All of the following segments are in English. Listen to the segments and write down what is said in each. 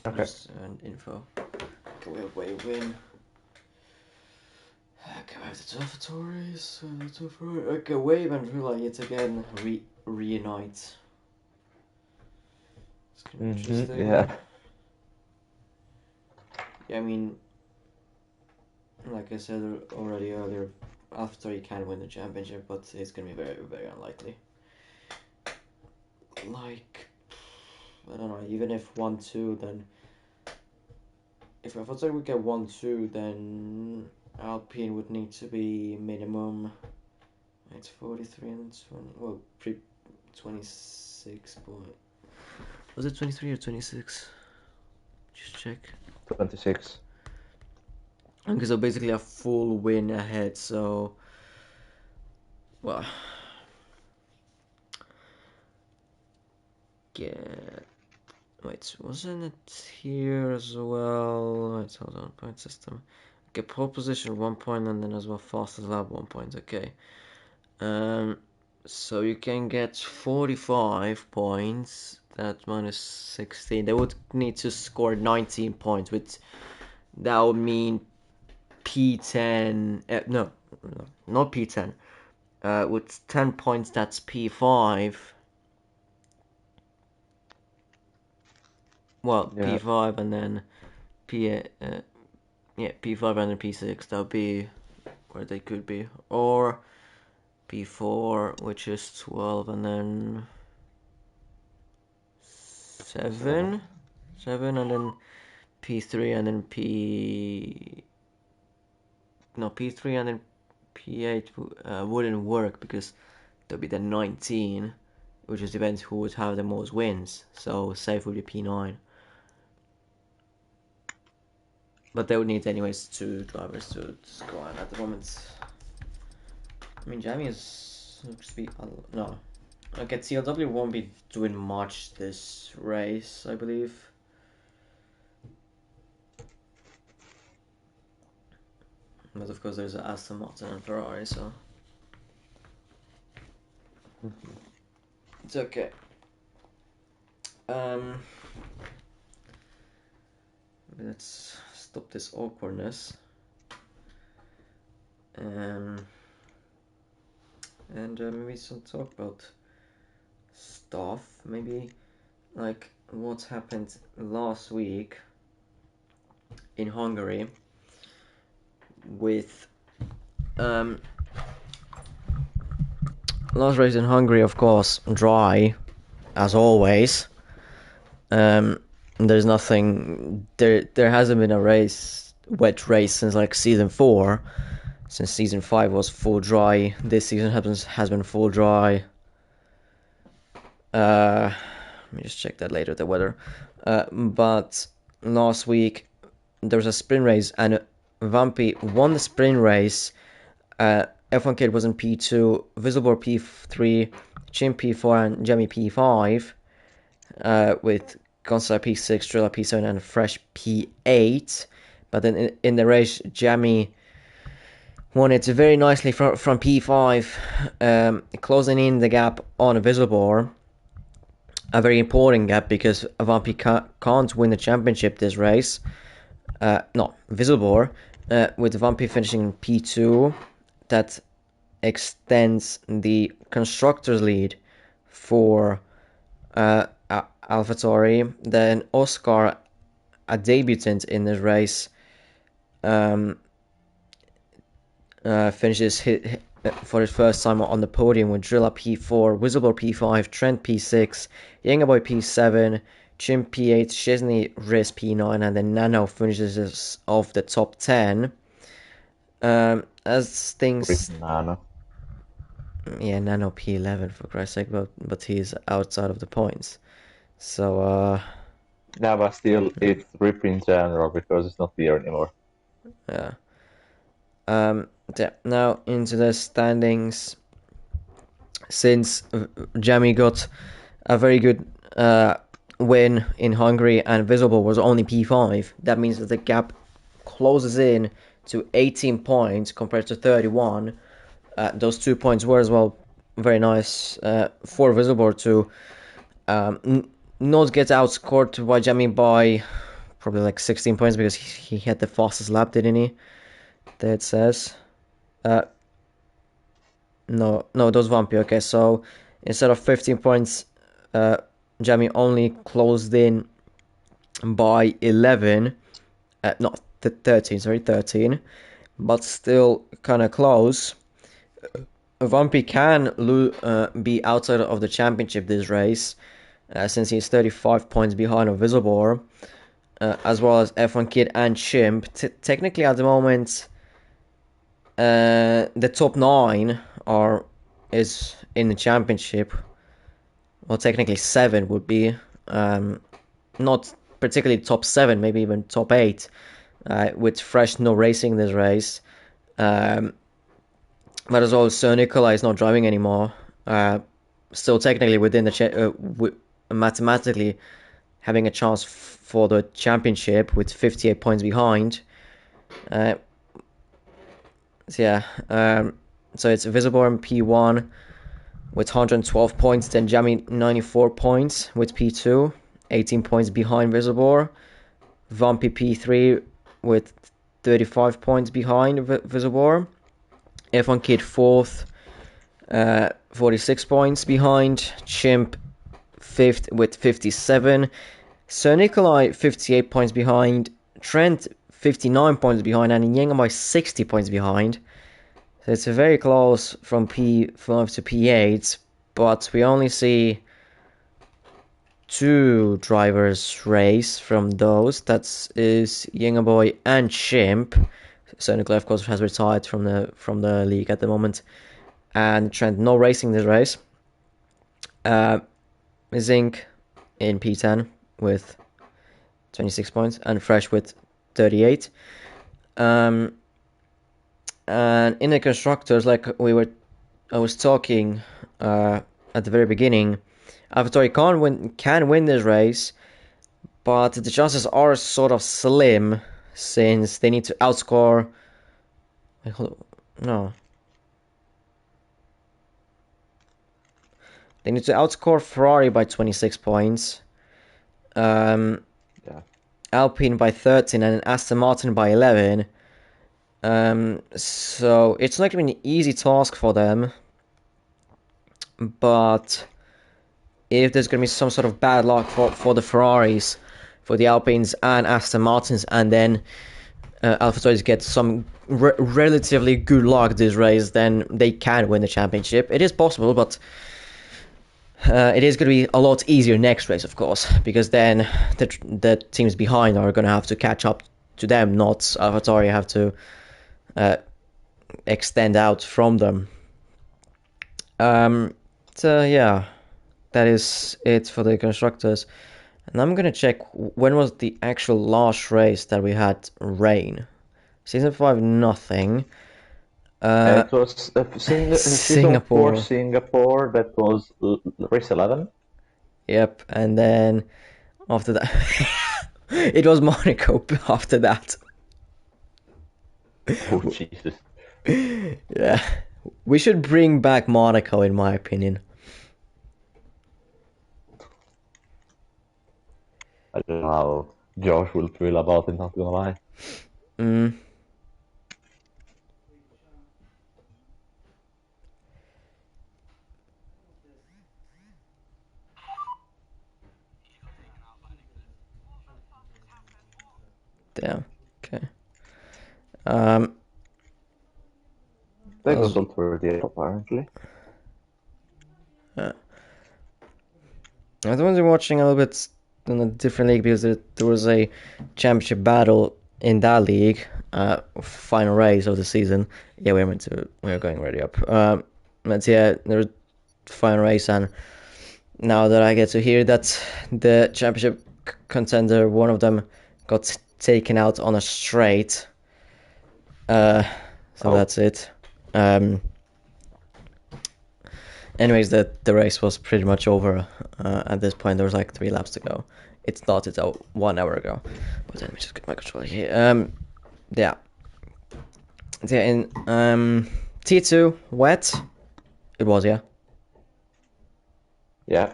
Okay. Just info. Okay, we win. Okay, we have the dormitories. Okay, Wave and Rula yet again reunite. It's gonna be interesting. Yeah. Yeah, I mean, like I said already earlier, after he can win the championship, but it's gonna be very, very unlikely. Like, I don't know, even if 1-2, then if Alpha would get 1-2, then Alpine would need to be minimum. It's 43 and 20. Well, 26 point. Was it 23 or 26? Just check. 26. Okay, so basically a full win ahead. So, well, get. Wait, wasn't it here as well? Wait, hold on, point system. Okay, pole position 1 point, and then as well fastest lap 1 point. Okay. So you can get 45 points. That minus 16. They would need to score 19 points, which that would mean P10. No, not P10. With 10 points, that's P5. Well, Yeah. P5 and then P5 and then P6. That would be where they could be, or P4, which is 12, and then 7, and then P3, and then P3 and then P8 wouldn't work because there'll be the 19, which just depends who would have the most wins. So safe would be P9. But they would need anyways 2 drivers to score on at the moment. I mean, Jammy looks to be no. Okay, TLW won't be doing much this race, I believe. But of course, there's an Aston Martin and Ferrari, so it's okay. Let's stop this awkwardness. And maybe some talk about stuff. Maybe like what happened last week in Hungary with last race in Hungary, of course, dry as always. There's nothing there hasn't been a wet race since like season 4. Since season 5 was full dry, this season has been full dry. Let me just check that later, the weather. But last week there was a sprint race, and Vampy won the sprint race. F1 Kid was in P2, VisileBoar P3, Chim P4, and Jammy P5, with Gonzalo P6, Drilla P7, and Fresh P8. But then in the race, Jammy won it very nicely from P5, closing in the gap on VisileBoar. A very important gap because Vampy can't win the championship this race. VisileBoar, with Vampy finishing in P2. That extends the constructors lead for AlphaTauri. Then Oscar, a debutant in this race, finishes for his first time on the podium with Drilla P4, VisileBoar P5, Trent P6, Yangaboy P7, Chim P8, Chesney Riz P9, and then Nano finishes off the top 10. As things... Nano. Yeah, Nano P11 for Christ's sake, but he's outside of the points. So, Yeah, but still, it's RIP in general because it's not here anymore. Yeah. Now into the standings. Since Jammy got a very good win in Hungary and VisileBoar was only P5, that means that the gap closes in to 18 points compared to 31. Those 2 points were as well very nice for VisileBoar to not get outscored by Jammy by probably like 16 points because he had the fastest lap, didn't he? There it says. No, it was Vampy. Okay, so instead of 15 points, Jammy only closed in by 11. Not 13, sorry, 13. But still kind of close. Vampy can be outside of the championship this race, since he's 35 points behind of VisileBoar, as well as F1 Kid and Chimp. Technically, at the moment, the top 9 is in the championship. Well, technically 7 would be, not particularly top 7, maybe even top 8, with Fresh no racing this race. But as well, Sir Nikolai is not driving anymore. Still technically within the mathematically having a chance for the championship with 58 points behind. So yeah, so it's VisileBoar in P1 with 112 points, then Jammy 94 points with P2, 18 points behind VisileBoar. Vampy P3 with 35 points behind VisileBoar. F1 Kid 4th, 46 points behind. Chimp 5th with 57. Sir Nikolai 58 points behind. Trent 59 points behind, and Yenga by 60 points behind. So it's very close from P5 to P8, but we only see 2 drivers race from those. That is Yenga Boy and Chimp. So Nikolai, of course, has retired from the league at the moment, and Trent no racing this race. Zinc in P10 with 26 points, and Fresh with 38. And in the constructors, like I was talking at the very beginning, AlphaTauri can win this race, but the chances are sort of slim, since they need to outscore. Wait, hold on. No. They need to outscore Ferrari by 26 points. Yeah. Alpine by 13 and Aston Martin by 11. So it's not going to be an easy task for them. But if there's going to be some sort of bad luck for the Ferraris, for the Alpines and Aston Martins, and then AlphaTauri get some relatively good luck this race, then they can win the championship. It is possible, but it is going to be a lot easier next race, of course, because then the teams behind are going to have to catch up to them, not AlphaTauri have to extend out from them. So yeah, that is it for the constructors. And I'm gonna check when was the actual last race that we had rain. Season 5, nothing. It was Season 4 Singapore. Singapore, that was race 11. Yep, and then after that, it was Monaco after that. Oh, Jesus. Yeah, we should bring back Monaco, in my opinion. I don't know how Josh will feel about it, not gonna lie. Damn. Okay. They got all 38 apparently. I was watching a little bit in a different league because there was a championship battle in that league, final race of the season. Yeah, we were going already up. But yeah, there was final race, and now that I get to hear that the championship contender, one of them, got taken out on a straight. So that's it. Anyways, the race was pretty much over at this point. There was like 3 laps to go. It started 1 hour ago. But let me just get my controller here. Yeah. In T2, wet. It was, yeah. Yeah.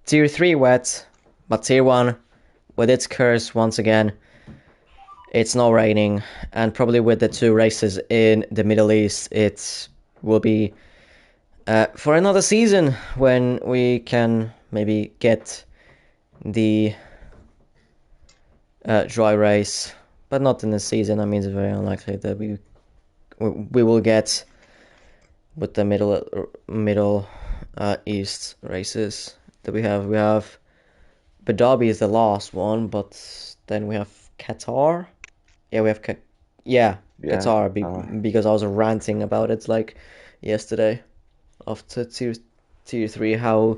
Tier 3, wet. But Tier 1, with its curse once again. It's not raining, and probably with the 2 races in the Middle East, it will be for another season when we can maybe get the dry race, but not in the season. I mean, it's very unlikely that we will get with the Middle East races that we have. We have Abu Dhabi is the last one, but then we have Qatar. Yeah, we have Qatar because I was ranting about it like yesterday after tier 3 how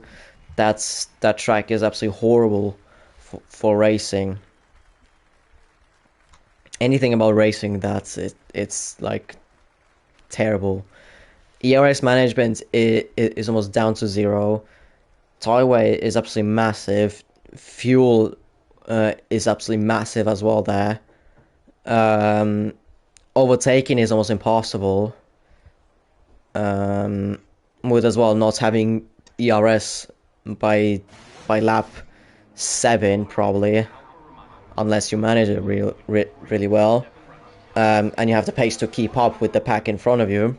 that track is absolutely horrible for racing. Anything about racing, it's like terrible. ERS management is almost down to 0. Tyreway is absolutely massive. Fuel is absolutely massive as well there. Overtaking is almost impossible. With as well not having ERS by lap 7 probably, unless you manage it really well, and you have the pace to keep up with the pack in front of you,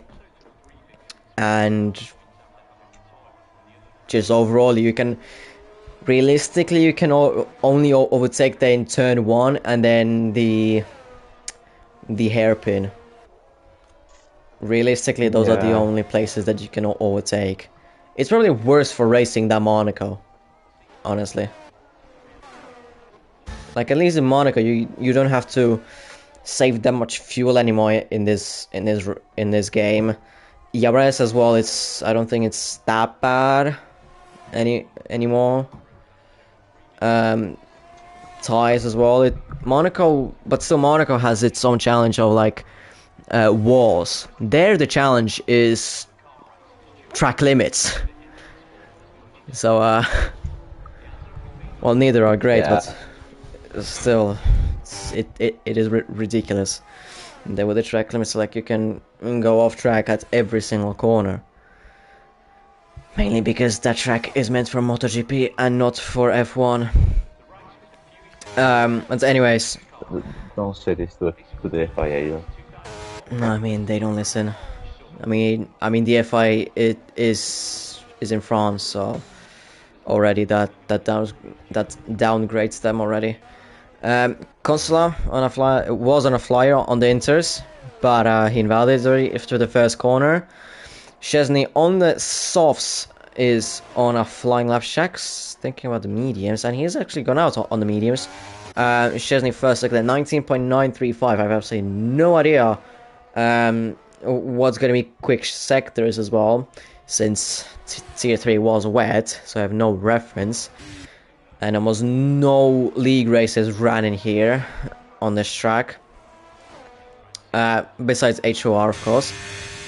and just overall you can only overtake them in turn 1 and then the hairpin. Realistically, those are the only places that you can overtake. It's probably worse for racing than Monaco, honestly. Like, at least in Monaco, you don't have to save that much fuel anymore in this game. ERS as well, I don't think it's that bad anymore. Tires as well. Monaco has its own challenge of like walls. There the challenge is track limits. So well, neither are great, but still it is ridiculous. And then with the track limits, like, you can go off track at every single corner. Mainly because that track is meant for MotoGP and not for F1. But anyways, don't say this to the FIA. No, I mean, they don't listen. I mean the FIA is in France, so already that downgrades them already. Consola was on a flyer on the Inters, but he invalidated already after the first corner. Chesney on the softs is on a flying lap. Shaq's thinking about the mediums, and he's actually gone out on the mediums. Chesney first look at 19.935. I have absolutely no idea what's going to be quick sectors as well, since tier 3 was wet, so I have no reference. And almost no league races ran in here on this track. Besides HOR, of course.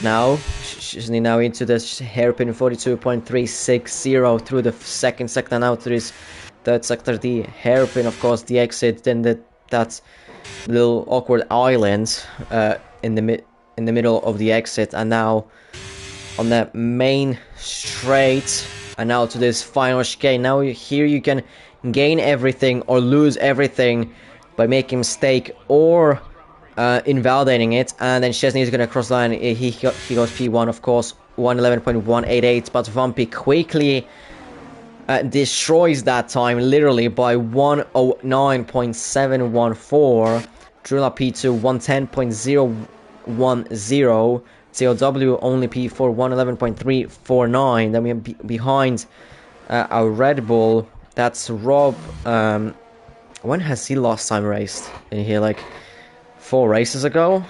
Now, she's now into this hairpin 42.360 through the second sector, now through this third sector. The hairpin, of course, the exit, then that little awkward island in the middle of the exit, and now on the main straight, and now to this final chicane. Now here you can gain everything or lose everything by making a mistake or invalidating it, and then Chesney is going to cross the line. He goes P1, of course, 111.188, but Vampy quickly destroys that time, literally, by 109.714. Drula P2, 110.010. TOW only P4, 111.349. Then we have behind our Red Bull. That's Rob. When has he last time raced in here? Like 4 races ago,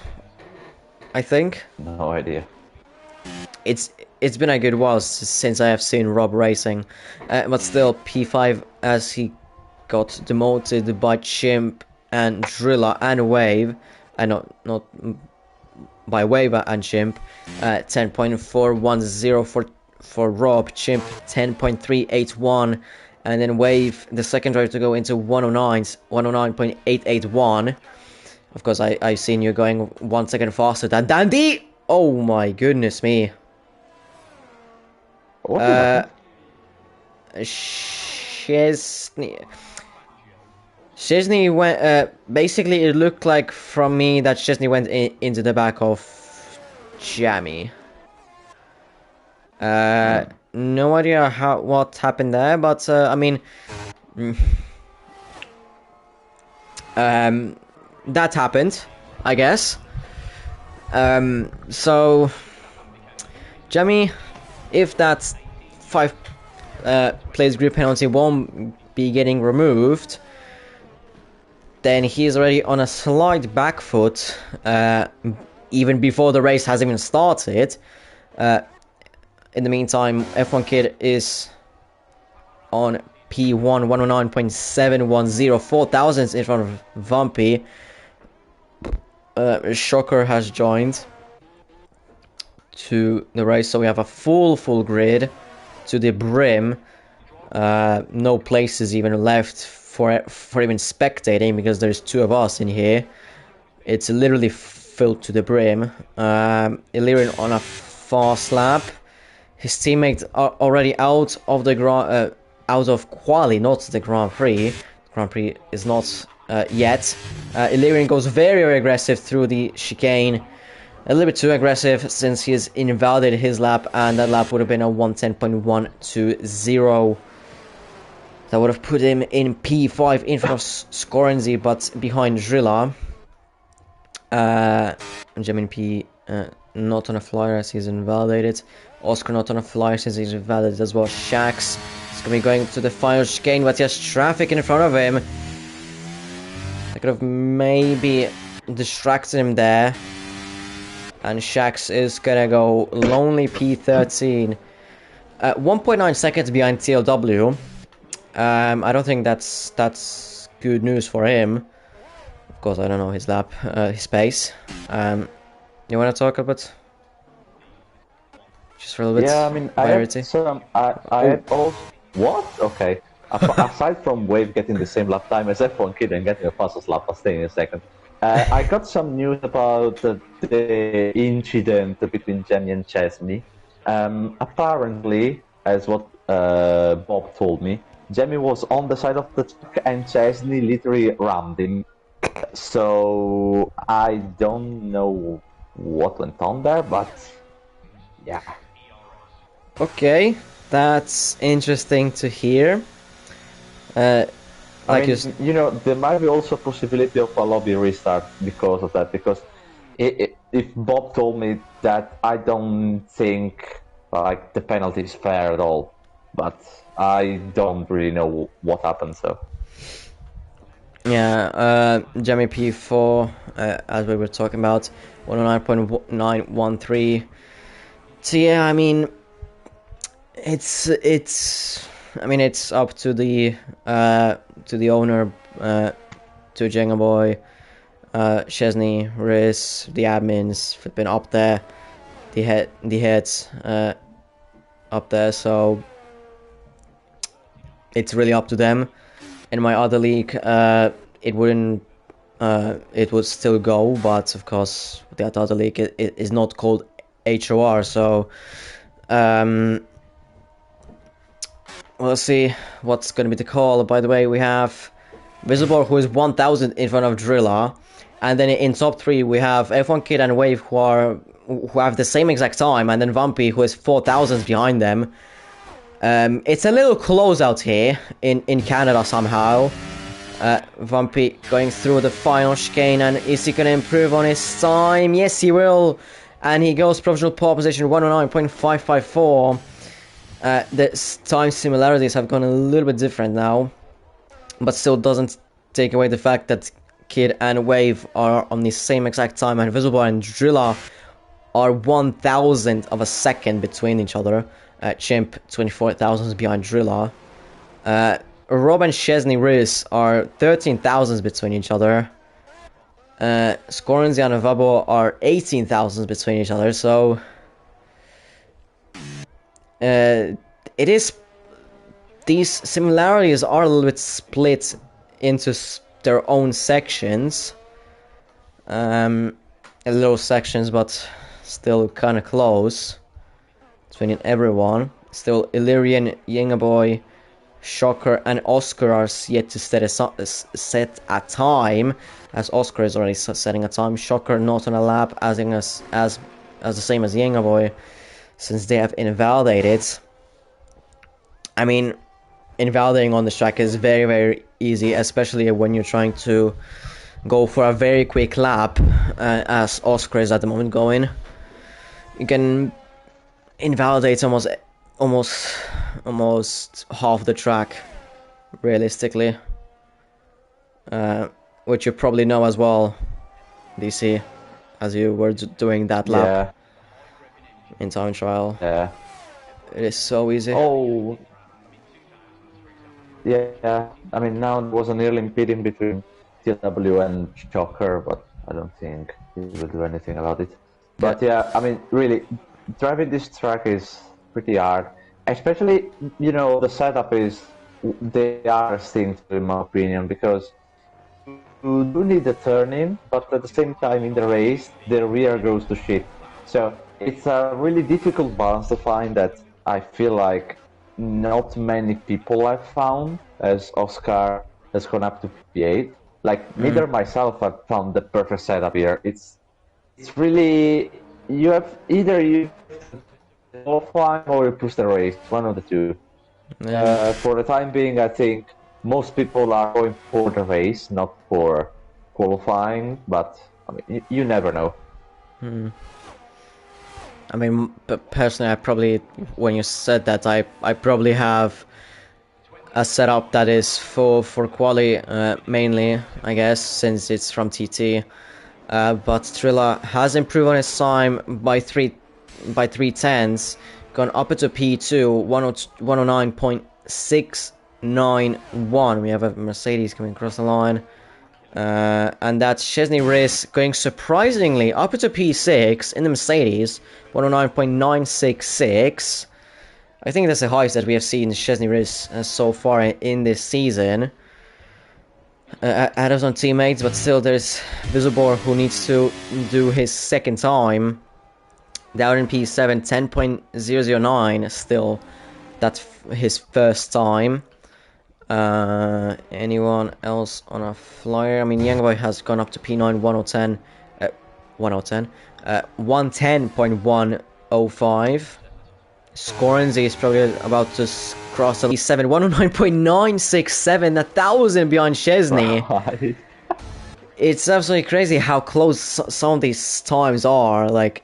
I think. No idea. It's been a good while since I have seen Rob racing, but still P5 as he got demoted by Chimp and Drilla and Wave, and not by Wave and Chimp. 10.410 for Rob. Chimp 10.381, and then Wave, the second driver to go into 109.881. Of course, I've seen you going 1 second faster than Dandy. Oh my goodness me. Chesney Chesney went. Basically, it looked like from me that Chesney went into the back of Jammy. No idea what happened there, but I mean, that happened, I guess. So Jammy, if that 5 plays grid penalty won't be getting removed, then he's already on a slight back foot, even before the race has even started. In the meantime, F1 Kid is on P1 109.710, 4 thousandths in front of Vampy. Shocker has joined to the race, so we have a full grid to the brim. No places even left for even spectating because there's 2 of us in here. It's literally filled to the brim. Illyrian on a fast lap. His teammates are already out of the out of quali, not the Grand Prix. Grand Prix is not yet. Illyrian goes very aggressive through the chicane. A little bit too aggressive since he has invalidated his lap, and that lap would have been a 110.120. That would have put him in P5 in front of Scorenzy, but behind Drilla. Jammy P not on a flyer as he's invalidated. Oscar not on a flyer since he's invalidated as well. Shax is going to be going to the final chicane, but he has traffic in front of him. I could have maybe distracted him there. And Shax is going to go lonely P13. 1.9 seconds behind TLW. I don't think that's good news for him. Of course, I don't know his lap, his pace. You want to talk about just for a little bit? Yeah, I mean, I had also what? Okay. Aside from Wave getting the same lap time as F1 Kid and getting a fastest lap, I'll stay in a second. I got some news about the incident between Jammy and Chesney. Apparently, as what Bob told me, Jammy was on the side of the truck and Chesney literally rammed him. So I don't know what went on there, but yeah. Okay, that's interesting to hear. I mean, you know, there might be also a possibility of a lobby restart because of that. Because if Bob told me that, I don't think like the penalty is fair at all. But I don't really know what happened. So yeah, Jammy P4, as we were talking about, 109.913. So yeah, I mean, it's up to the owner, to Jenga Boy, Chesney, Riz, the admins have been up there, the heads up there, so it's really up to them. In my other league, it wouldn't, it would still go, but of course that other league it is not called HOR, so we'll see what's going to be the call. By the way, we have VisileBoar, who is 1,000 in front of Drilla, and then in top 3 we have F1 Kid and Wave, who have the same exact time, and then Vampy, who is 4,000 behind them. It's a little close out here in Canada somehow. Vampy going through the final chicane, and is he going to improve on his time? Yes, he will, and he goes provisional pole position 109.554. The time similarities have gone a little bit different now, but still doesn't take away the fact that Kid and Wave are on the same exact time, and VisileBoar and Drilla are 1,000 of a second between each other. Chimp 24,000 behind Drilla. Rob and Chesney Riz are 13,000 between each other. Scorenzy and Vabo are 18,000 between each other, so it is, these similarities are a little bit split into their own sections, little sections, but still kind of close between everyone. Still Illyrian, Yengaboy, Shocker and Oscar are yet to set a time, as Oscar is already setting a time. Shocker not on a lap, as the same as Yengaboy, since they have invalidated. I mean, invalidating on this track is very, very easy, especially when you're trying to go for a very quick lap, as Oscar is at the moment going. You can invalidate almost half the track, realistically, which you probably know as well, DC, as you were doing that lap in time trial. Yeah, it is so easy. Oh, yeah. I mean, now there was an early impeding between TW and Shocker, but I don't think he will do anything about it. But yeah, I mean, really, driving this track is pretty hard. Especially, you know, the setup is the hardest thing, in my opinion, because you do need the turn-in, but at the same time in the race, the rear goes to shit. So it's a really difficult balance to find that I feel like not many people have found, as Oscar has gone up to P8. Like, neither myself have found the perfect setup here. It's really, you have either you qualify or you push the race, one of the two. For the time being, I think most people are going for the race, not for qualifying, but I mean, you never know. I mean, but personally, I probably, when you said that, I probably have a setup that is for quali mainly, I guess, since it's from TT. But Trilla has improved on his time by 3/10, gone up into P2, 109.691. We have a Mercedes coming across the line. And that's Chesney Riss going surprisingly up into P6 in the Mercedes, 109.966. I think that's the highest that we have seen Chesney Riss so far in this season. Ahead of some teammates, but still there's VisileBoar who needs to do his second time. Down in P7, 10.009 still. That's his first time. Anyone else on a flyer? I mean, Youngboy has gone up to P9, 110.105. Scorenzy is probably about to cross the P7, 109.967, 1,000 behind Chesney. Right. It's absolutely crazy how close some of these times are. Like,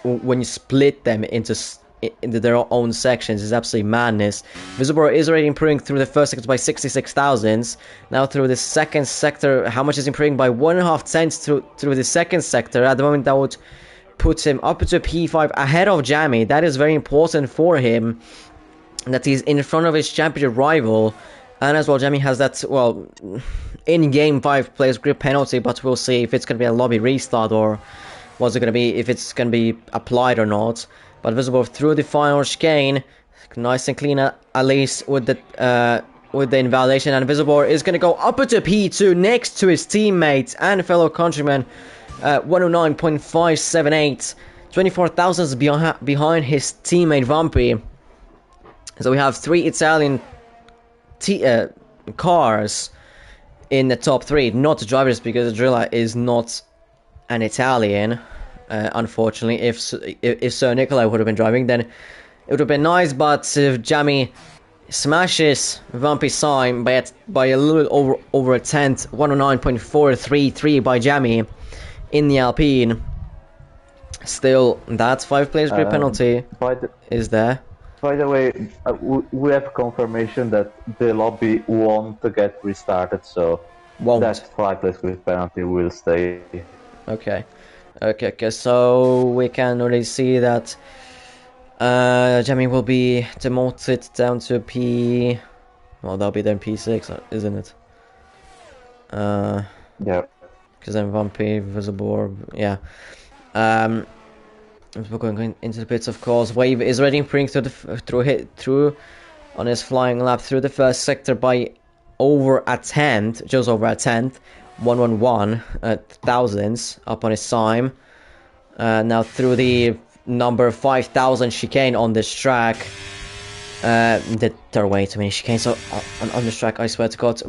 when you split them into their own sections, is absolutely madness. VisileBoar is already improving through the first sector by 66 thousandths. Now through the second sector, how much is improving by 1.5 tenths through the second sector? At the moment, that would put him up to P5 ahead of Jammy. That is very important for him, that he's in front of his championship rival. And as well, Jammy has that, well, in-game 5 place grip penalty, but we'll see if it's going to be a lobby restart or what's it going to be, if it's going to be applied or not. But VisileBoar through the final chicane, nice and clean at least with the invalidation, and VisileBoar is going to go up to P2 next to his teammates and fellow countryman, 109.578, 24 thousandths behind his teammate Vampy. So we have 3 Italian cars in the top 3, not the drivers, because Drilla is not an Italian. Unfortunately, if Sir Nikolai would have been driving, then it would have been nice. But if Jammy smashes Vampy's time by a little over a tenth, 109.433 by Jammy in the Alpine, still that 5 place grip penalty is there. By the way, we have confirmation that the lobby won't get restarted, so that 5 place grip penalty will stay. Okay, so we can already see that Jammy will be demoted down to P... Well, that'll be then P6, isn't it? Yeah. Because then Vampy, VisileBoar, yeah. We're going into the pits, of course. Wave is already improving through on his flying lap through the first sector by over a tenth, just over a tenth. 111 thousandths up on his time. Now through the number 5,000 chicane on this track, There are way too many chicanes. So on this track, I swear to God,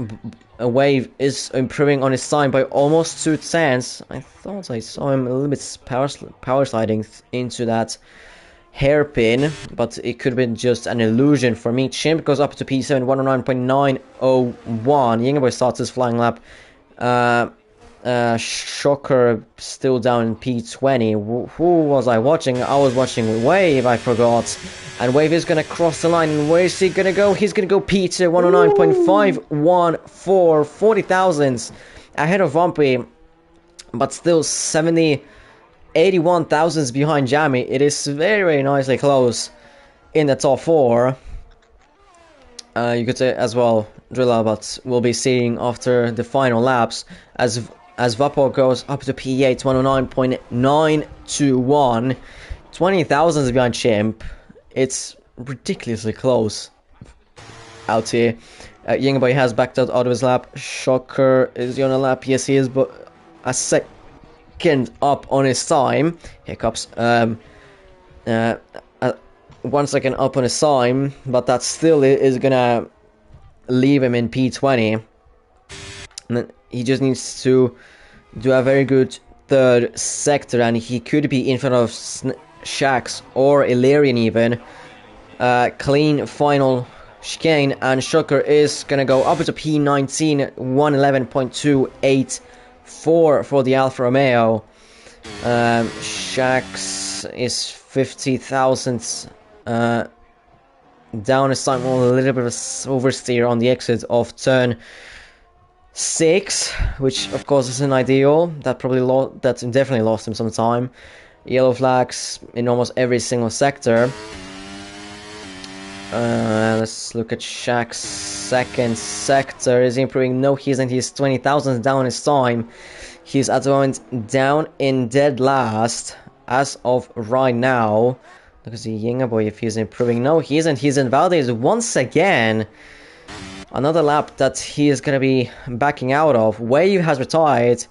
Wave is improving on his time by almost 2/10. I thought I saw him a little bit power sliding into that hairpin, but it could have been just an illusion for me. Chimp goes up to P7, 109.901. Yingboy starts his flying lap. Shocker still down in P20. Who was I watching? I was watching Wave, I forgot. And Wave is gonna cross the line. And where is he gonna go? He's gonna go P2, 109.514, 40 thousandths ahead of Vumpy, but still 81 thousandths behind Jammy. It is very, very nicely close in the top 4. You could say as well Drilla, but we'll be seeing after the final laps as Vapor goes up to P8, 109.921, 20 thousandths behind Chimp. It's ridiculously close out here. Yingboy has backed out of his lap. Shocker, is he on a lap? Yes, he is, but a second up on his time. Hiccups. 1 second up on his time, but that still is gonna leave him in P20. And he just needs to do a very good third sector, and he could be in front of Shax or Illyrian even. Clean final chicane, and Shocker is gonna go up to P19, 111.284 for the Alfa Romeo. Shax is 50 thousandths down his time, a little bit of oversteer on the exit of turn 6, which of course isn't ideal. That definitely lost him some time. Yellow flags in almost every single sector. Let's look at Shaq's second sector. Is he improving? No, he isn't. He's 20,000 down his time. He's at the moment down in dead last as of right now. Look at the Yingboy if he's improving. No, he isn't. He's invalidated once again. Another lap that he is going to be backing out of. Wave has retired.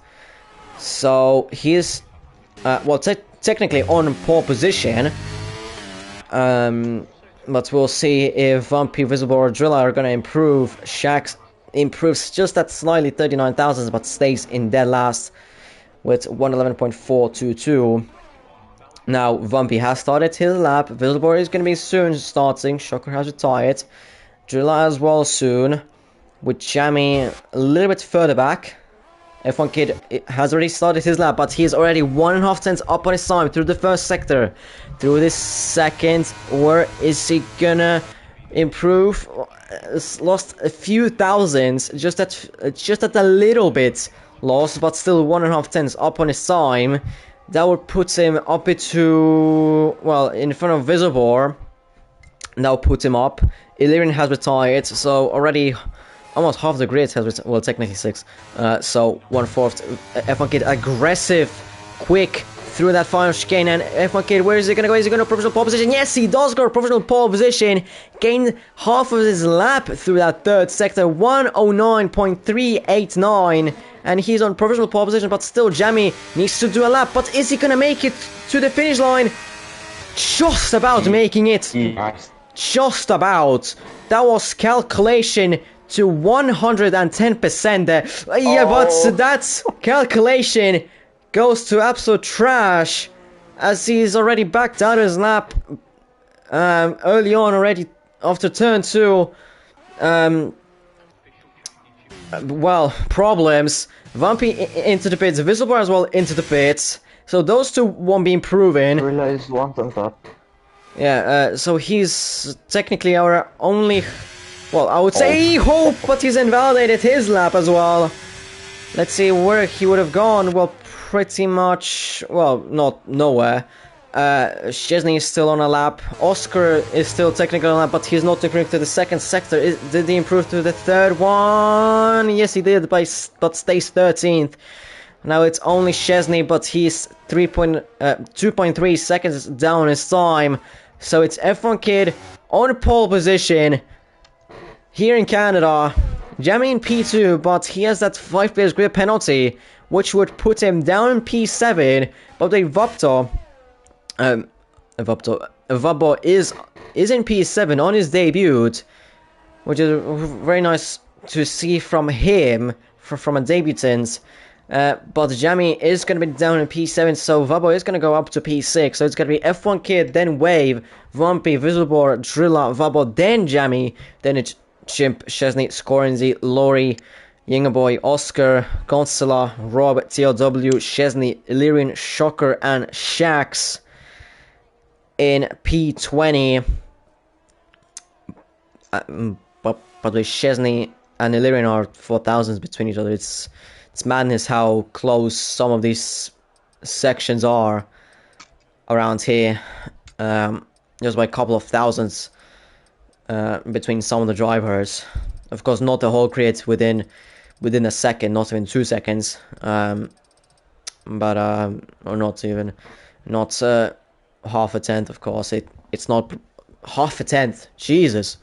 So he's, technically on pole position. But we'll see if Vumpy, VisileBoar, or Drilla are going to improve. Shax improves just that slightly, 39,000, but stays in dead last with 111.422. Now, Vumpy has started his lap. VisileBoar is going to be soon starting. Shocker has retired. Drilla as well soon. With Jammy a little bit further back. F1 Kid has already started his lap, but he's already 1.5 tenths up on his time through the first sector. Through this second, where is he gonna improve? Lost a few thousands, just at a little bit lost, but still 1.5 tenths up on his time. That would put him up into, well, in front of VisileBoar. That would put him up. Illyrian has retired, so already almost half the grid has retired. Well, technically 6. So 1/4. F1 Kid aggressive, quick through that final chicane, and F1 Kid, where is he gonna go? Is he gonna provisional pole position? Yes, he does go provisional pole position. Gained half of his lap through that third sector, 109.389, and he's on provisional pole position. But still, Jammy needs to do a lap. But is he gonna make it to the finish line? Just about making it. Just about. That was calculation to 110% there. Yeah, but that calculation goes to absolute trash, as he's already backed out of his lap early on already after turn 2. Well, problems. Vumpy into the pits, VisileBoar as well into the pits. So those two won't be improving. Realize one thumbs up. Yeah, so he's technically our only, well, I would say hope, but he's invalidated his lap as well. Let's see where he would have gone. Well, pretty much, well, not nowhere. Szczesny is still on a lap. Oscar is still technically on a lap, but he's not improving to the second sector. Did he improve to the third one? Yes, he did, but stays 13th. Now it's only Szczesny, but he's 2.3 seconds down his time. So it's F1 Kid on pole position here in Canada. Jammy in P2, but he has that 5 players grid penalty, which would put him down in P7. But they Vapto VisileBoar is in P7 on his debut, which is very nice to see from him, from a debutant. But Jammy is going to be down in P7, so VisileBoar is going to go up to P6. So it's going to be F1 Kid, then Wave, Vampy, VisileBoar, Drilla, VisileBoar, then Jammy, then it's Chimp, Chesney, Scorenzy, Lori, Yingaboy, Oscar, Constella, Rob, TLW, Chesney, Illyrian, Shocker, and Shax in P20. But with Chesney and Illyrian are 4,000s between each other. It's madness how close some of these sections are around here. Just by a couple of thousands between some of the drivers. Of course, not the whole grid within a second, not even 2 seconds. Or not even, not half a tenth. Of course, it's not half a tenth. Jesus,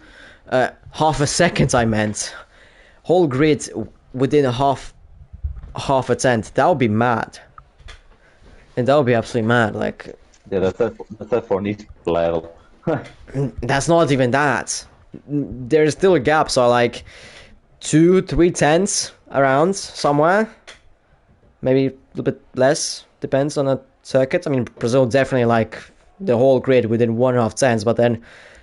half a second. I meant whole grid within half a tenth. That would be mad, and that would be absolutely mad. Like, yeah, that's for next level. That's not even that. There's still gaps are like 2-3 tenths around somewhere. Maybe a little bit less, depends on the circuit. I mean, Brazil definitely like the whole grid within 1.5 tenths, but then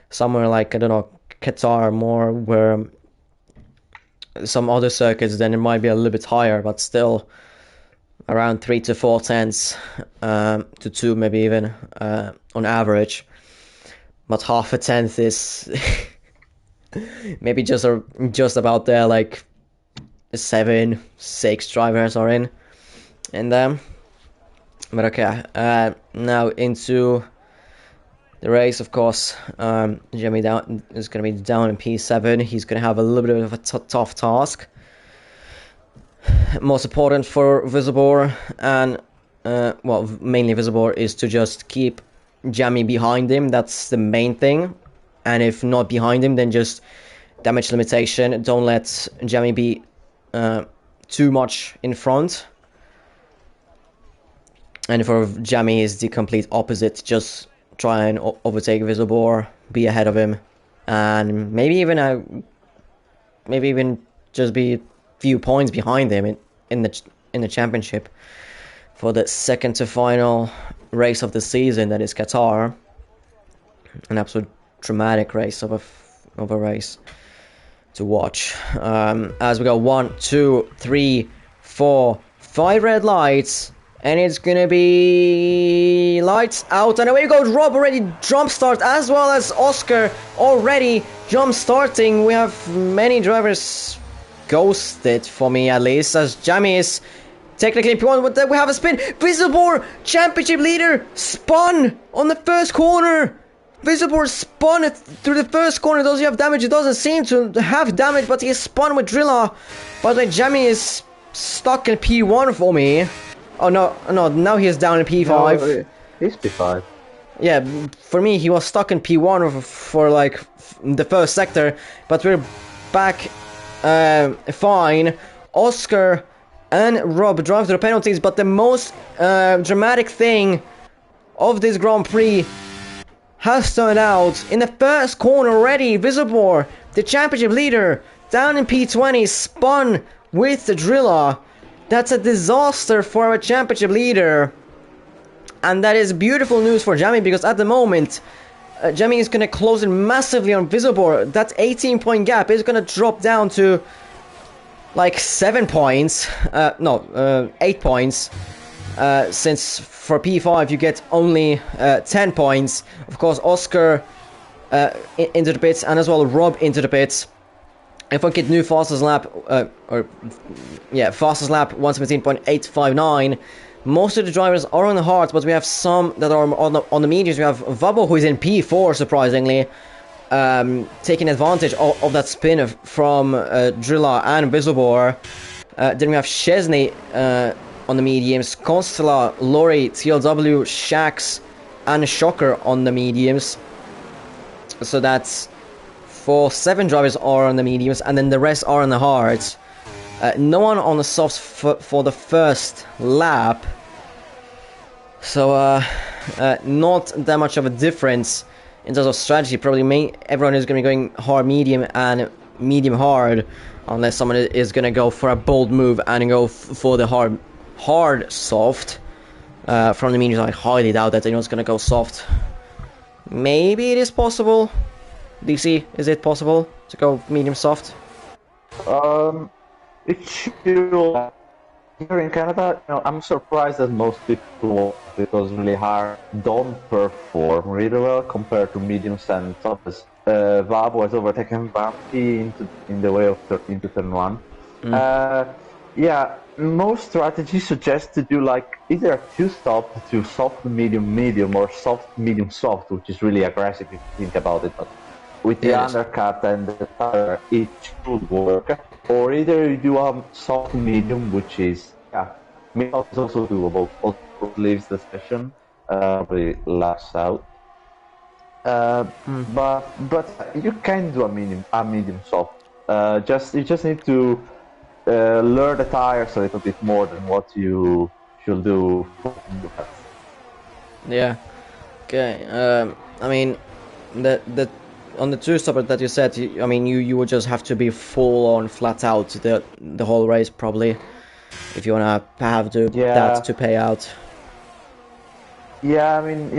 somewhere like, I don't know, Qatar more, where some other circuits, then it might be a little bit higher, but still around 3 to 4 tenths to 2 maybe even on average. But half a tenth is maybe just about there, like 7-6 drivers are in. And but okay, now into the race. Of course, Jammy is going to be down in P7. He's going to have a little bit of a tough task. Most important for VisileBoar and well, mainly VisileBoar, is to just keep Jammy behind him. That's the main thing. And if not behind him, then just damage limitation. Don't let Jammy be too much in front. And for Jammy is the complete opposite. Just try and overtake VisileBoar, be ahead of him, and maybe even just be a few points behind him in the championship for the second to final race of the season, that is Qatar. An absolute dramatic race of a race to watch. As we go 1, 2, 3, 4, 5 red lights, and it's gonna be lights out, and away goes Rob, already jump start, as well as Oscar already jump starting. We have many drivers ghosted, for me at least, as Jammy is technically P1, but then we have a spin. VisileBoar, championship leader, spun on the first corner. VisileBoar spun it through the first corner. Does he have damage? It doesn't seem to have damage, but he is spun with Drilla. By the way, Jammy is stuck in P1 for me. Oh no, now he is down in P5. No, he's P5. Yeah, for me he was stuck in P1 for like the first sector, but we're back fine. Oscar and Rob drive to the penalties, but the most dramatic thing of this Grand Prix has turned out in the first corner already. VisileBoar, the championship leader, down in P20, spun with the Drilla. That's a disaster for our championship leader, and that is beautiful news for Jammy, because at the moment Jammy is going to close in massively on VisileBoar. That 18-point gap is going to drop down to like 7 points, 8 points, since for P5 you get only 10 points. Of course, Oscar into the pits, and as well Rob into the pits. If I get new fastest lap, fastest lap 117.859. Most of the drivers are on the hards, but we have some that are on the mediums. We have VisileBoar, who is in P4, surprisingly, taking advantage of that spin from Drilla and VisileBoar. Then we have Chesney on the mediums, Constella, Lori, TLW, Shax, and Shocker on the mediums. So that's 7 drivers are on the mediums, and then the rest are on the hards. No one on the softs for the first lap. So not that much of a difference in terms of strategy. Probably everyone is going to be going hard medium and medium hard, unless someone is going to go for a bold move and go for the hard soft. From the medium, I highly doubt that anyone's going to go soft. Maybe it is possible. DC, is it possible to go medium soft? It's still here in Canada. I'm surprised that most people, because really hard, don't perform really well compared to mediums and softs. Vabo has overtaken Vampy in the way of into turn 1. Yeah, most strategies suggest to do like either two stop to soft medium medium or soft medium soft, which is really aggressive if you think about it. But with the undercut and the tire, it should work. Or either you do a soft medium, which is medium is also doable. Also leaves the session, really laps out. But you can do a medium soft. You just need to learn the tires a little bit more than what you should do. Yeah. Okay. I mean, the on the two stopper that you said, you would just have to be full on flat out the whole race probably, if you wanna have that to pay out. Yeah, I mean,